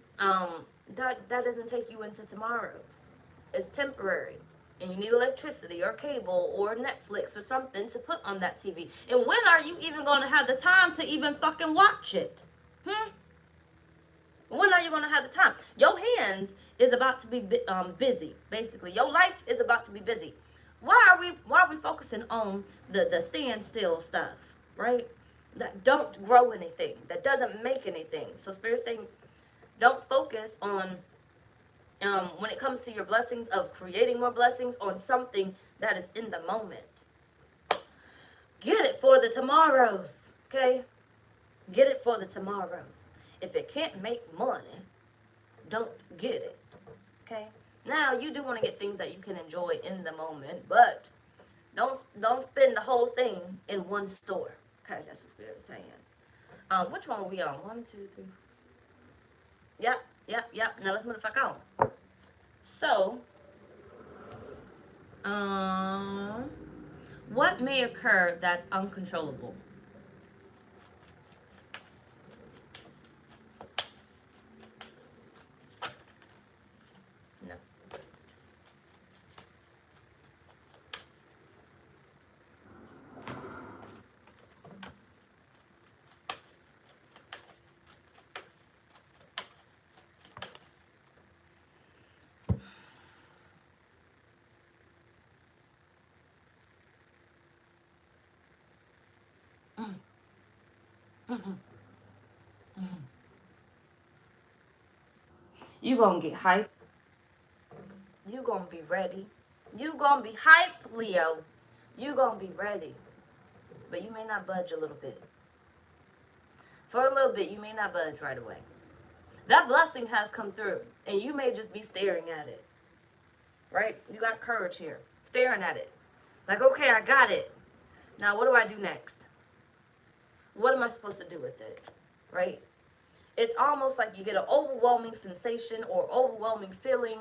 that doesn't take you into tomorrows. It's temporary. And you need electricity or cable or Netflix or something to put on that TV. And when are you even going to have the time to even fucking watch it? When are you going to have the time? Your hands is about to be busy, basically. Your life is about to be busy. Why are we focusing on the standstill stuff, right? That don't grow anything, that doesn't make anything. So Spirit's saying, don't focus on, when it comes to your blessings of creating more blessings, on something that is in the moment. Get it for the tomorrows, okay? Get it for the tomorrows. If it can't make money, don't get it, okay? Now, you do want to get things that you can enjoy in the moment, but don't spend the whole thing in one store. Okay, that's what Spirit's saying. Which one are we on? 1, 2, 3. Yep. Now let's move the fuck on. So, what may occur that's uncontrollable? No. You gonna get hype. You gonna be ready. You gonna be hype, Leo. You gonna be ready. But you may not budge a little bit. For a little bit, you may not budge right away. That blessing has come through, and you may just be staring at it. Right? You got courage here. Staring at it. Like, okay, I got it. Now, what do I do next? What am I supposed to do with it? Right? It's almost like you get an overwhelming sensation or overwhelming feeling,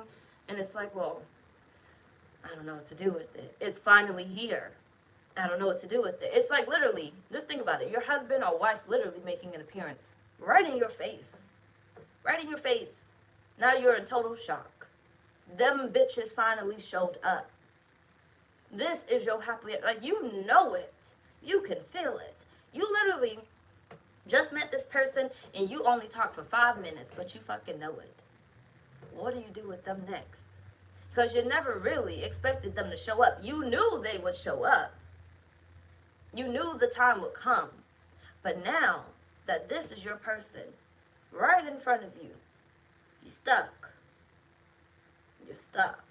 and it's like, well, I don't know what to do with it. It's finally here. I don't know what to do with it. It's like literally, just think about it. Your husband or wife literally making an appearance right in your face. Right in your face. Now you're in total shock. Them bitches finally showed up. This is your happily, like, you know it. You can feel it. You literally just met this person and you only talked for 5 minutes, but you fucking know it. What do you do with them next? Because you never really expected them to show up. You knew they would show up. You knew the time would come. But now that this is your person right in front of you, you're stuck. You're stuck.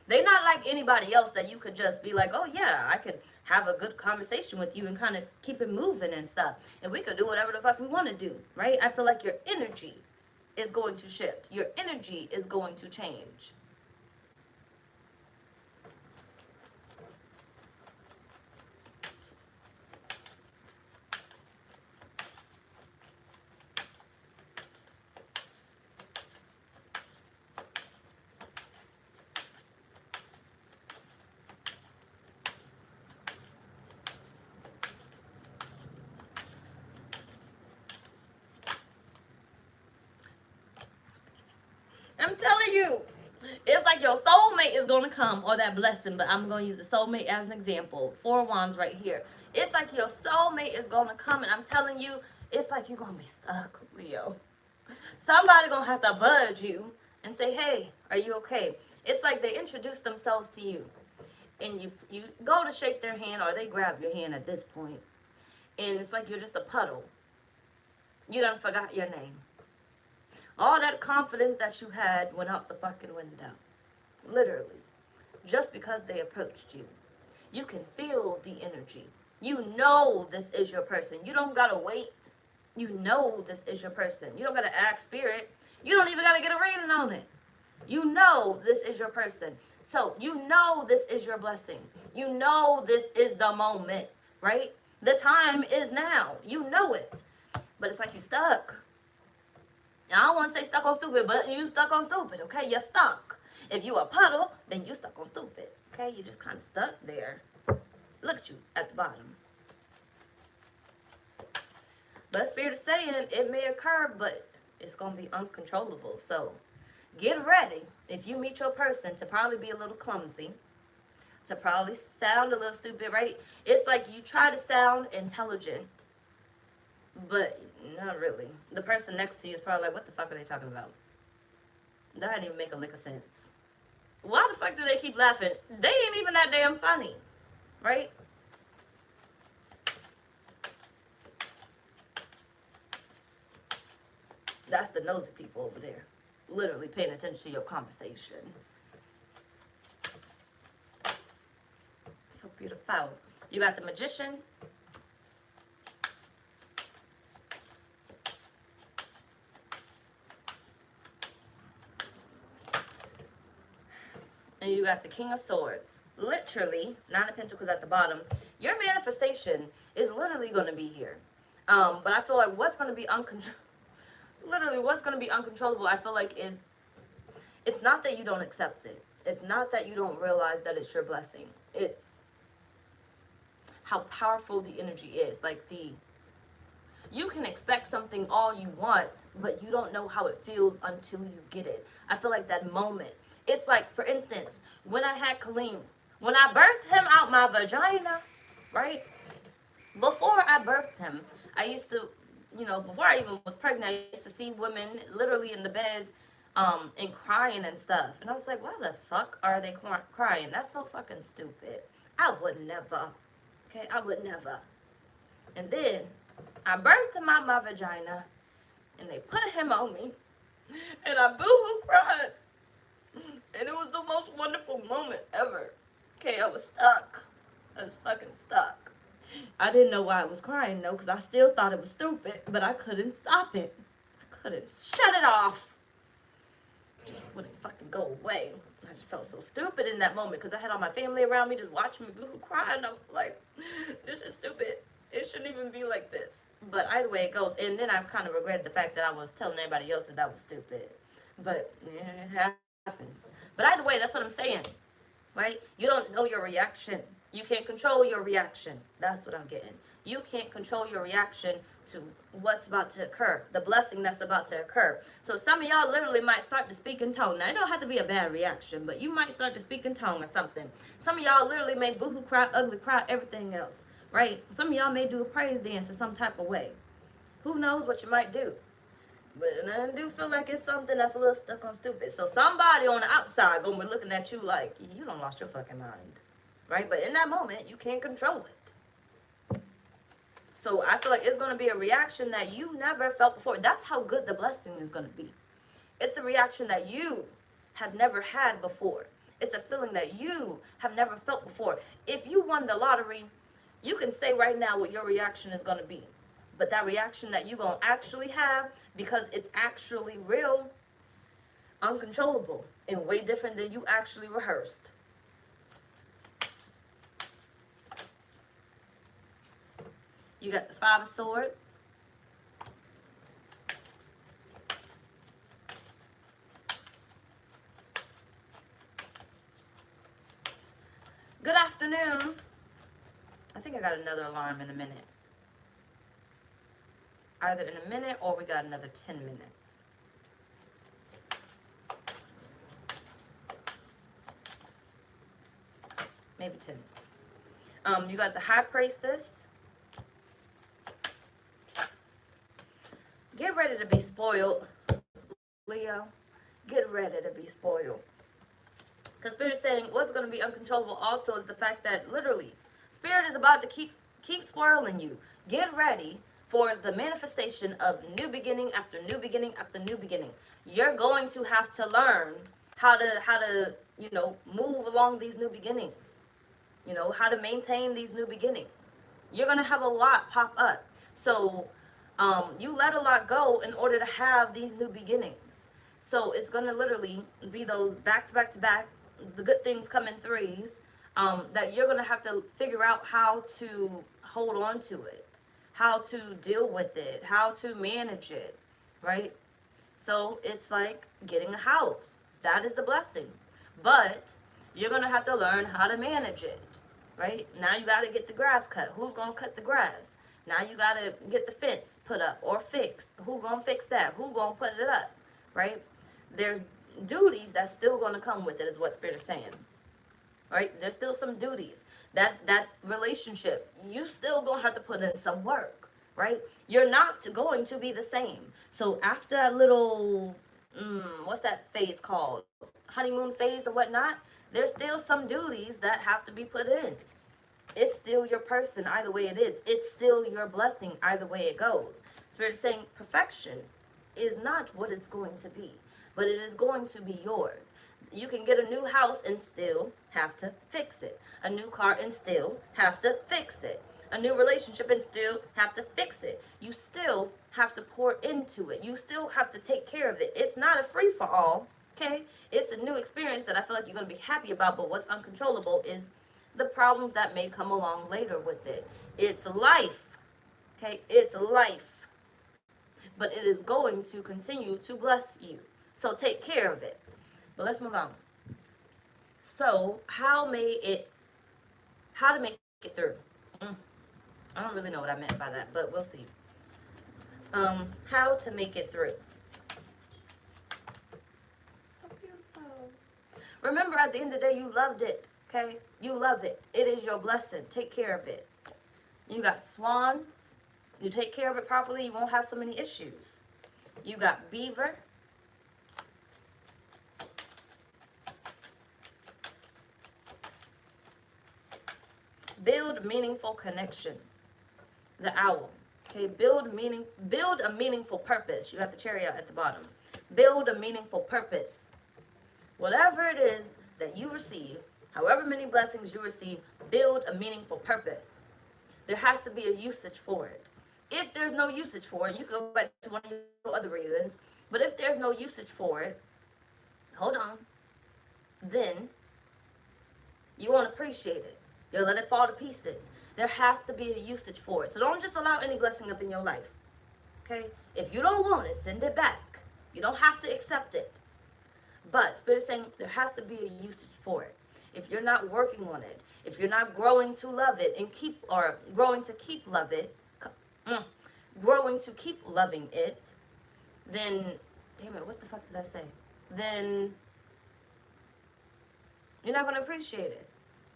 They're not like anybody else that you could just be like, oh yeah, I could have a good conversation with you and kind of keep it moving and stuff. And we could do whatever the fuck we want to do, right? I feel like your energy is going to shift. Your energy is going to change. I'm telling you, it's like your soulmate is going to come, or that blessing, but I'm going to use the soulmate as an example. 4 wands right here. It's like your soulmate is going to come, and I'm telling you, it's like you're going to be stuck, Leo. Somebody going to have to budge you and say, hey, are you okay? It's like they introduce themselves to you, and you go to shake their hand, or they grab your hand at this point, and it's like you're just a puddle. You done forgot your name. All that confidence that you had went out the fucking window. Literally. Just because they approached you. You can feel the energy. You know this is your person. You don't gotta wait. You know this is your person. You don't gotta ask spirit. You don't even gotta get a reading on it. You know this is your person. So you know this is your blessing. You know this is the moment, right? The time is now. You know it. But it's like you stuck. I don't want to say stuck on stupid, but you stuck on stupid, okay? You're stuck. If you a puddle, then you stuck on stupid, okay? You just kind of stuck there. Look at you at the bottom. But Spirit is saying it may occur, but it's going to be uncontrollable. So get ready, if you meet your person, to probably be a little clumsy, to probably sound a little stupid, right? It's like you try to sound intelligent, but not really. The person next to you is probably like, what the fuck are they talking about? That didn't even make a lick of sense. Why the fuck do they keep laughing? They ain't even that damn funny, right? That's the nosy people over there, literally paying attention to your conversation. So beautiful. You got the Magician. and you got the King of Swords. Literally, Nine of Pentacles at the bottom. Your manifestation is literally going to be here. But I feel like what's going to be what's going to be uncontrollable, I feel like is, it's not that you don't accept it. It's not that you don't realize that it's your blessing. It's how powerful the energy is. Like you can expect something all you want, but you don't know how it feels until you get it. I feel like that moment. It's like, for instance, when I had Kaleem, when I birthed him out my vagina, right? Before I birthed him, I used to, before I even was pregnant, I used to see women literally in the bed and crying and stuff. And I was like, why the fuck are they crying? That's so fucking stupid. I would never. Okay, I would never. And then I birthed him out my vagina, and they put him on me, and I boo-hoo cried. And it was the most wonderful moment ever. Okay, I was stuck. I was fucking stuck. I didn't know why I was crying, though, because I still thought it was stupid, but I couldn't stop it. I couldn't shut it off. It just wouldn't fucking go away. I just felt so stupid in that moment, because I had all my family around me just watching me boo-hoo cry, and I was like, this is stupid. It shouldn't even be like this. But either way it goes. And then I've kind of regretted the fact that I was telling everybody else that was stupid. But yeah, it happens. But either way, that's what I'm saying. Right? You don't know your reaction. You can't control your reaction. That's what I'm getting. You can't control your reaction to what's about to occur. The blessing that's about to occur. So some of y'all literally might start to speak in tone. Now, it don't have to be a bad reaction, but you might start to speak in tone or something. Some of y'all literally may boo-hoo cry, ugly cry, everything else. Right? Some of y'all may do a praise dance in some type of way. Who knows what you might do? But I do feel like it's something that's a little stuck on stupid. So somebody on the outside gonna be looking at you like, you done lost your fucking mind. Right? But in that moment, you can't control it. So I feel like it's gonna be a reaction that you never felt before. That's how good the blessing is gonna be. It's a reaction that you have never had before. It's a feeling that you have never felt before. If you won the lottery, you can say right now what your reaction is going to be. But that reaction that you're going to actually have, because it's actually real, uncontrollable, and way different than you actually rehearsed. You got the Five of Swords. Good afternoon. I think I got another alarm in a minute. Either in a minute or we got another 10 minutes. Maybe 10. You got the High Priestess. Get ready to be spoiled, Leo. Get ready to be spoiled. Because Spirit is saying what's going to be uncontrollable also is the fact that literally Spirit is about to keep swirling you. Get ready for the manifestation of new beginning after new beginning after new beginning. You're going to have to learn how to move along these new beginnings. How to maintain these new beginnings. You're going to have a lot pop up. So you let a lot go in order to have these new beginnings. So it's going to literally be those back to back to back, the good things come in threes. That you're going to have to figure out how to hold on to it, how to deal with it, how to manage it, right? So it's like getting a house. That is the blessing. But you're going to have to learn how to manage it, right? Now you got to get the grass cut. Who's going to cut the grass? Now you got to get the fence put up or fixed. Who's going to fix that? Who's going to put it up, right? There's duties that's still going to come with it is what Spirit is saying. Right? There's still some duties. That relationship, you still gonna have to put in some work, right? You're not going to be the same. So after a little, what's that phase called? Honeymoon phase or whatnot, there's still some duties that have to be put in. It's still your person, either way it is. It's still your blessing, either way it goes. Spirit is saying perfection is not what it's going to be, but it is going to be yours. You can get a new house and still have to fix it. A new car and still have to fix it. A new relationship and still have to fix it. You still have to pour into it. You still have to take care of it. It's not a free-for-all. Okay? It's a new experience that I feel like you're going to be happy about, but what's uncontrollable is the problems that may come along later with it. It's life. Okay? It's life. But it is going to continue to bless you. So take care of it. But let's move on. So, how to make it through? I don't really know what I meant by that, but we'll see. How to make it through. So beautiful. Remember, at the end of the day, you loved it, okay? You love it. It is your blessing. Take care of it. You got swans. You take care of it properly, you won't have so many issues. You got beaver. Build meaningful connections. The owl. Okay, build a meaningful purpose. You got the chariot at the bottom. Build a meaningful purpose. Whatever it is that you receive, however many blessings you receive, build a meaningful purpose. There has to be a usage for it. If there's no usage for it, you can go back to one of your other reasons. But if there's no usage for it, hold on, then you won't appreciate it. You'll let it fall to pieces. There has to be a usage for it. So don't just allow any blessing up in your life. Okay? If you don't want it, send it back. You don't have to accept it. But Spirit is saying there has to be a usage for it. If you're not working on it, if you're not growing to love it and growing to keep loving it, then, damn it, what the fuck did I say? Then you're not going to appreciate it,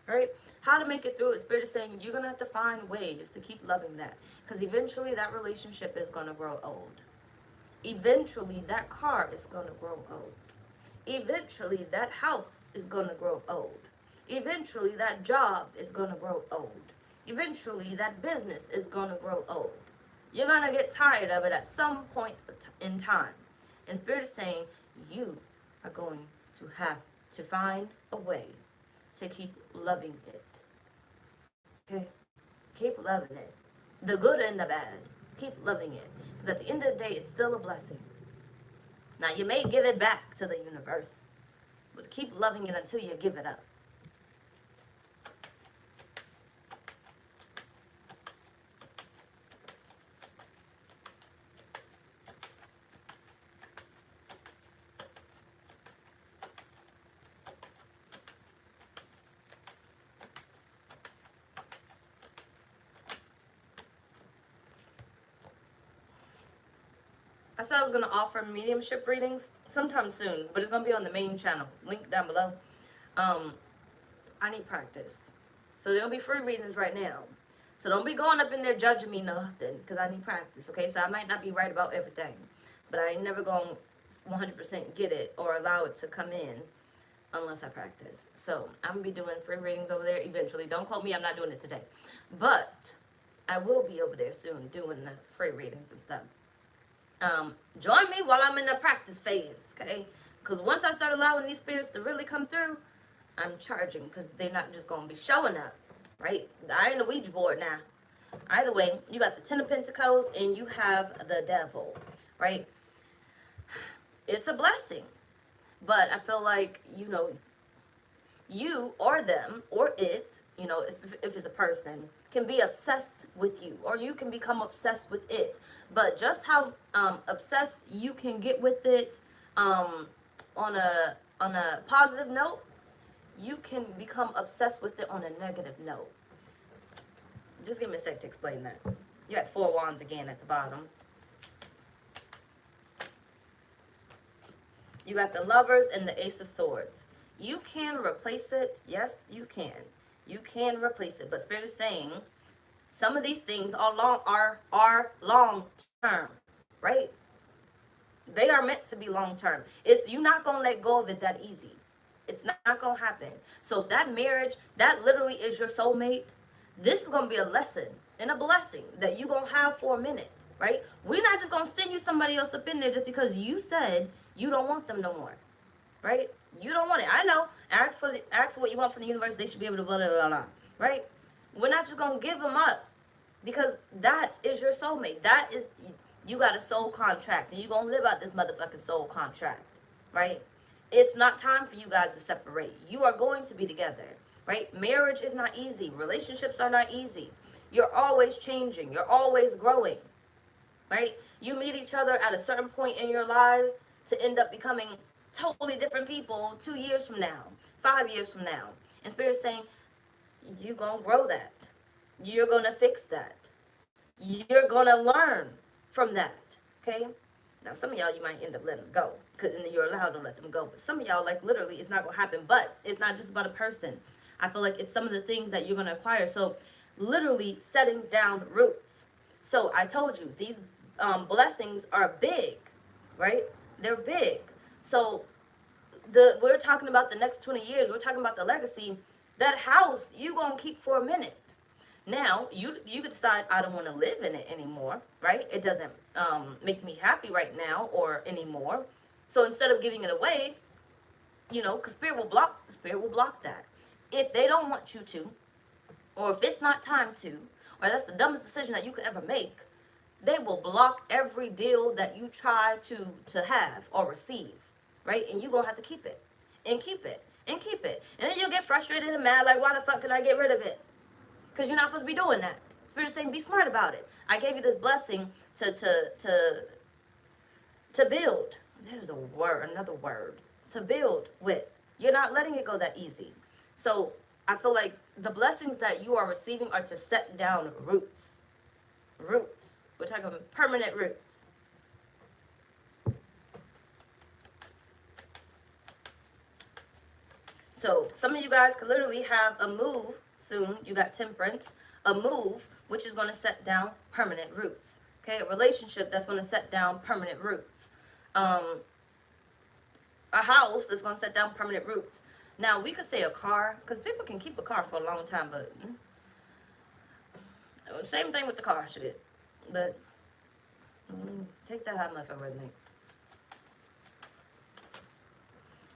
right? How to make it through it, Spirit is saying you're going to have to find ways to keep loving that, because eventually that relationship is going to grow old. Eventually that car is going to grow old. Eventually that house is going to grow old. Eventually that job is going to grow old. Eventually that business is going to grow old. You're going to get tired of it at some point in time. And Spirit is saying you are going to have to find a way to keep loving it. Okay? Keep loving it. The good and the bad. Keep loving it. Because at the end of the day, it's still a blessing. Now, you may give it back to the universe, but keep loving it until you give it up. I said I was going to offer mediumship readings sometime soon, but it's going to be on the main channel. Link down below. I need practice. So they're going to be free readings right now. So don't be going up in there judging me nothing, because I need practice, okay? So I might not be right about everything, but I ain't never going to 100% get it or allow it to come in unless I practice. So I'm going to be doing free readings over there eventually. Don't quote me. I'm not doing it today. But I will be over there soon doing the free readings and stuff. Join me while I'm in the practice phase, okay? Because once I start allowing these spirits to really come through, I'm charging, because they're not just going to be showing up, right? I ain't a Ouija board now. Either way, you got the Ten of Pentacles and you have the Devil, right? It's a blessing. But I feel like, you or them or it, if it's a person, can be obsessed with you, or you can become obsessed with it. But just how obsessed you can get with it on a positive note, you can become obsessed with it on a negative note. Just give me a sec to explain that. You got 4 wands again at the bottom. You got the Lovers and the Ace of Swords. You can replace it. Yes, you can. You can replace it. But Spirit is saying some of these things are long term, right? They are meant to be long term. You're not going to let go of it that easy. It's not going to happen. So if that marriage, that literally is your soulmate, this is going to be a lesson and a blessing that you're going to have for a minute, right? We're not just going to send you somebody else up in there just because you said you don't want them no more, right? You don't want it. I know. Ask for what you want from the universe. They should be able to blah, blah, blah, blah, right? We're not just going to give them up, because that is your soulmate. You got a soul contract, and you're going to live out this motherfucking soul contract, right? It's not time for you guys to separate. You are going to be together, right? Marriage is not easy. Relationships are not easy. You're always changing. You're always growing, right? You meet each other at a certain point in your lives to end up becoming totally different people 2 years from now, 5 years from now. And Spirit's saying, you're going to grow that. You're going to fix that. You're going to learn from that, okay? Now, some of y'all, you might end up letting them go, because then you're allowed to let them go. But some of y'all, like, literally, it's not going to happen. But it's not just about a person. I feel like it's some of the things that you're going to acquire. So, literally, setting down roots. So, I told you, these blessings are big, right? They're big. So, we're talking about the next 20 years. We're talking about the legacy. That house, you going to keep for a minute. Now, you could decide, I don't want to live in it anymore, right? It doesn't make me happy right now or anymore. So instead of giving it away, you know, because Spirit will block that. If they don't want you to, or if it's not time to, or that's the dumbest decision that you could ever make, they will block every deal that you try to have or receive, right? And you're going to have to keep it, and keep it, and keep it. And then you'll get frustrated and mad, like, why the fuck can I get rid of it? Because you're not supposed to be doing that. Spirit's saying, be smart about it. I gave you this blessing to build. There's a word, another word. To build with. You're not letting it go that easy. So I feel like the blessings that you are receiving are to set down roots. Roots. We're talking about permanent roots. So some of you guys could literally have a move soon. You got Temperance, a move which is going to set down permanent roots. Okay, a relationship that's going to set down permanent roots. A house that's going to set down permanent roots. Now we could say a car, because people can keep a car for a long time, but same thing with the car shit. But take that how much I resonate.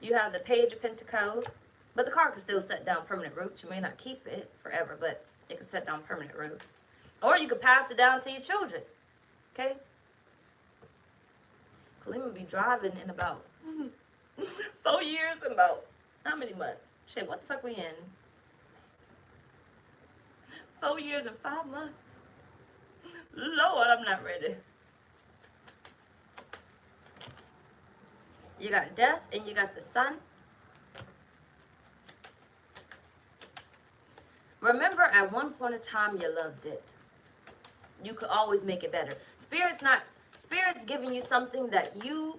You have the Page of Pentacles. But the car can still set down permanent roots. You may not keep it forever, but it can set down permanent roots. Or you could pass it down to your children. Okay? Kalima will be driving in about 4 years and about how many months? Shit, what the fuck we in? 4 years and 5 months. Lord, I'm not ready. You got Death and you got the Sun. Remember, at one point in time, you loved it. You could always make it better. Spirit's giving you something that you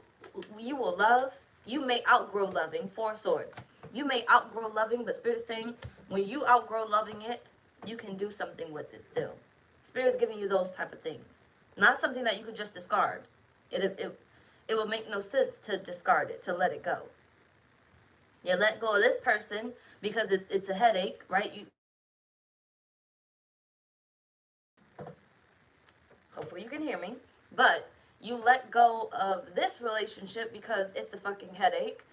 will love. You may outgrow loving. 4 swords. You may outgrow loving, but Spirit's saying when you outgrow loving it, you can do something with it still. Spirit's giving you those type of things. Not something that you could just discard. It would make no sense to discard it, to let it go. You let go of this person because it's a headache, right? Hopefully you can hear me. But you let go of this relationship because it's a fucking headache.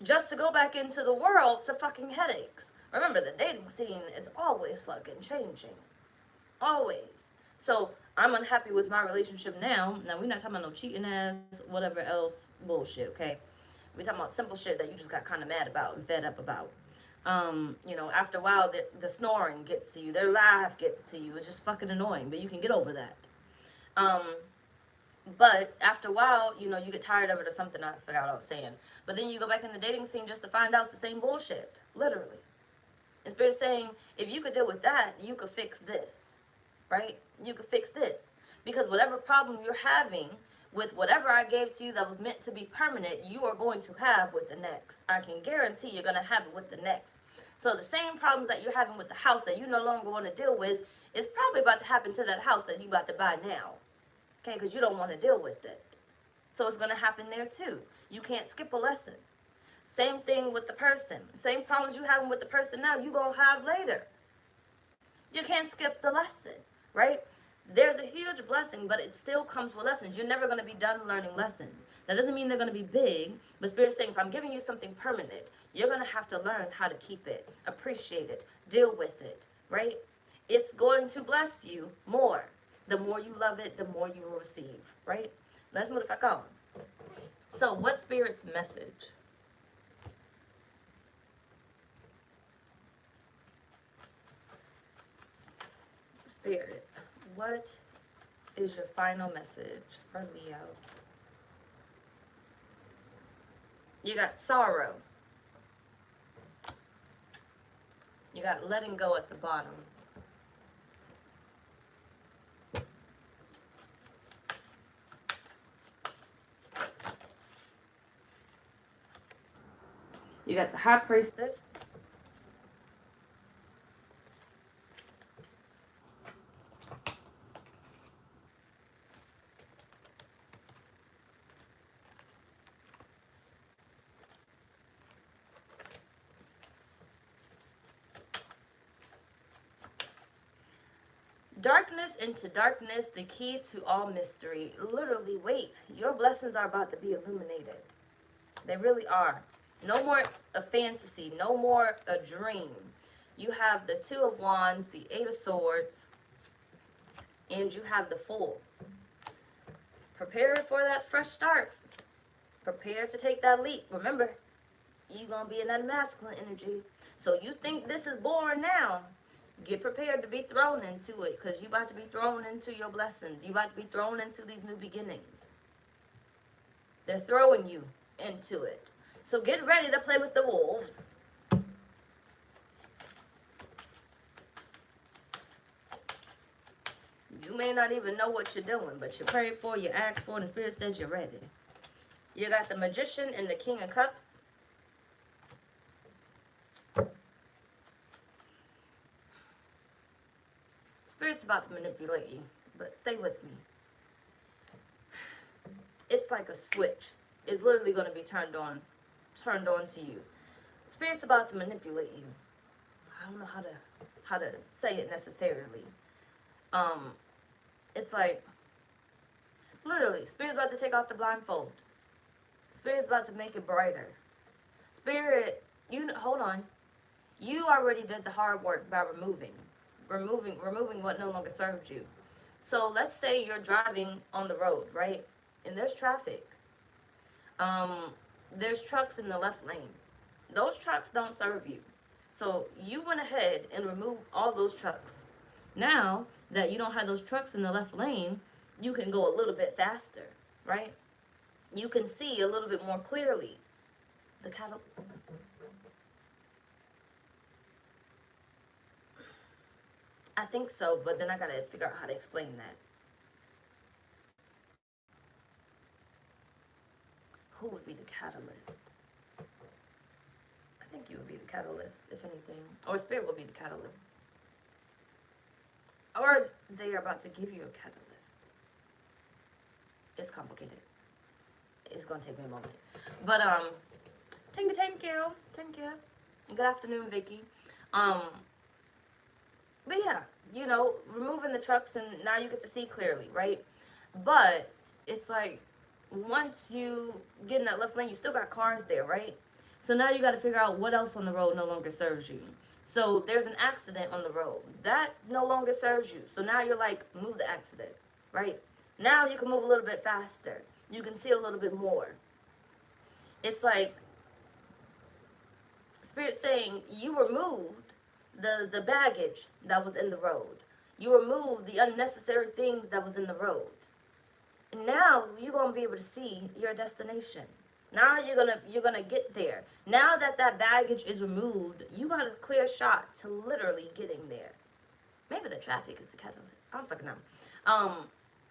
Just to go back into the world to fucking headaches. Remember, the dating scene is always fucking changing. Always. So, I'm unhappy with my relationship now. Now, we're not talking about no cheating ass, whatever else bullshit, okay? We're talking about simple shit that you just got kind of mad about and fed up about. You know, after a while, the snoring gets to you. Their laugh gets to you. It's just fucking annoying, but you can get over that. But after a while, you know, you get tired of it or something. I forgot what I was saying. But then you go back in the dating scene just to find out it's the same bullshit. Literally. And Spirit's saying, if you could deal with that, you could fix this. Right? You could fix this. Because whatever problem you're having with whatever I gave to you that was meant to be permanent, you are going to have with the next. I can guarantee you're going to have it with the next. So the same problems that you're having with the house that you no longer want to deal with is probably about to happen to that house that you're about to buy now. Okay, because you don't want to deal with it. So it's going to happen there too. You can't skip a lesson. Same thing with the person. Same problems you're having with the person now, you're going to have later. You can't skip the lesson, right? There's a huge blessing, but it still comes with lessons. You're never going to be done learning lessons. That doesn't mean they're going to be big, but Spirit's saying if I'm giving you something permanent, you're going to have to learn how to keep it, appreciate it, deal with it, right? It's going to bless you more. The more you love it, the more you will receive, right? Let's move the fuck on. So what's Spirit's message? Spirit, what is your final message for Leo? You got sorrow. You got letting go at the bottom. You got the High Priestess. Darkness into darkness, the key to all mystery. Literally, wait. Your blessings are about to be illuminated. They really are. No more a fantasy. No more a dream. You have the Two of Wands, the Eight of Swords, and you have the Fool. Prepare for that fresh start. Prepare to take that leap. Remember, you're going to be in that masculine energy. So you think this is boring now. Get prepared to be thrown into it, because you're about to be thrown into your blessings. You're about to be thrown into these new beginnings. They're throwing you into it. So get ready to play with the wolves. You may not even know what you're doing, but you pray for, you ask for, and the Spirit says you're ready. You got the Magician and the King of Cups. Spirit's about to manipulate you, but stay with me. It's like a switch. It's literally going to be turned on to you. Spirit's about to manipulate you. I don't know how to say it necessarily. It's like, literally, Spirit's about to take off the blindfold. Spirit's about to make it brighter. Spirit, hold on. You already did the hard work by removing what no longer serves you. So let's say you're driving on the road, right? And there's traffic. There's trucks in the left lane. Those trucks don't serve you. So you went ahead and removed all those trucks. Now that you don't have those trucks in the left lane, you can go a little bit faster, right? You can see a little bit more clearly. The cattle. I think so, but then I gotta figure out how to explain that. Who would be the catalyst? I think you would be the catalyst, if anything. Or Spirit will be the catalyst. Or they are about to give you a catalyst. It's complicated. It's gonna take me a moment. But thank you. And good afternoon, Vicky. But yeah, removing the trucks, and now you get to see clearly, right? But it's like, once you get in that left lane, you still got cars there, right? So now you got to figure out what else on the road no longer serves you. So there's an accident on the road. That no longer serves you. So now you're like, move the accident, right? Now you can move a little bit faster. You can see a little bit more. It's like Spirit saying you removed the baggage that was in the road. You removed the unnecessary things that was in the road. And now you're going to be able to see your destination. Now you're gonna get there. Now that baggage is removed, you got a clear shot to literally getting there. Maybe the traffic is the catalyst. I don't fucking know.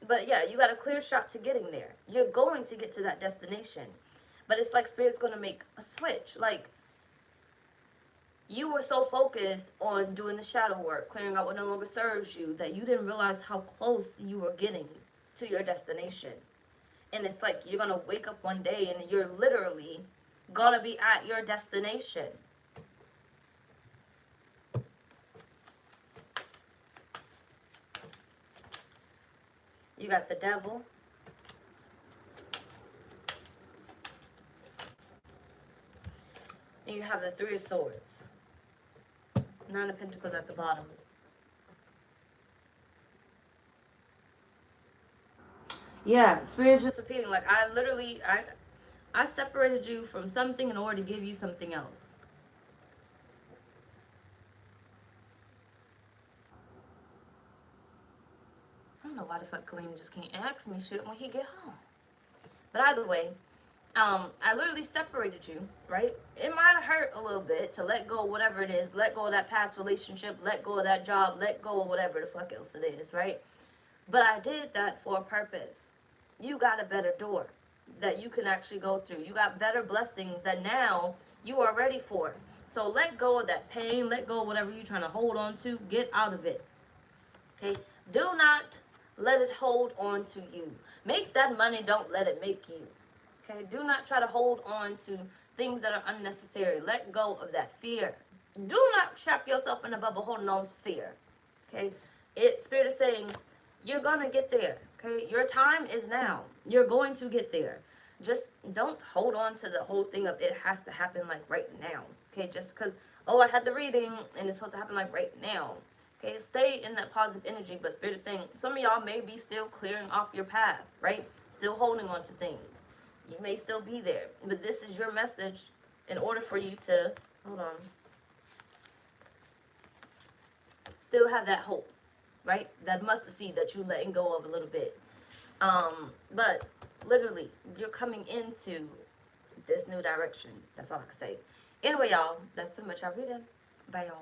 But yeah, you got a clear shot to getting there. You're going to get to that destination. But it's like Spirit's gonna make a switch. Like, you were so focused on doing the shadow work, clearing out what no longer serves you, that you didn't realize how close you were getting to your destination. And it's like you're going to wake up one day and you're literally going to be at your destination. You got the Devil. And you have the Three of Swords. Nine of Pentacles at the bottom. Yeah, Spirit's just repeating. Like, I separated you from something in order to give you something else. don't know why the fuck Kareem just can't ask me shit when he get home. But either way, I literally separated you, right? It might have hurt a little bit to let go of whatever it is, let go of that past relationship, let go of that job, let go of whatever the fuck else it is, right? But I did that for a purpose. You got a better door that you can actually go through. You got better blessings that now you are ready for. So let go of that pain, let go of whatever you're trying to hold on to, get out of it. Okay? Do not let it hold on to you. Make that money, don't let it make you. Okay, do not try to hold on to things that are unnecessary. Let go of that fear. Do not trap yourself in a bubble holding on to fear. Okay, Spirit is saying you're gonna get there. Okay, your time is now. You're going to get there. Just don't hold on to the whole thing of it has to happen like right now. Okay, just because I had the reading and it's supposed to happen like right now. Okay, stay in that positive energy. But Spirit is saying some of y'all may be still clearing off your path, right? Still holding on to things. You may still be there, but this is your message in order for you to, hold on, still have that hope, right? That mustard seed that you letting go of a little bit. But literally, you're coming into this new direction. That's all I can say. Anyway, y'all, that's pretty much our reading. Bye, y'all.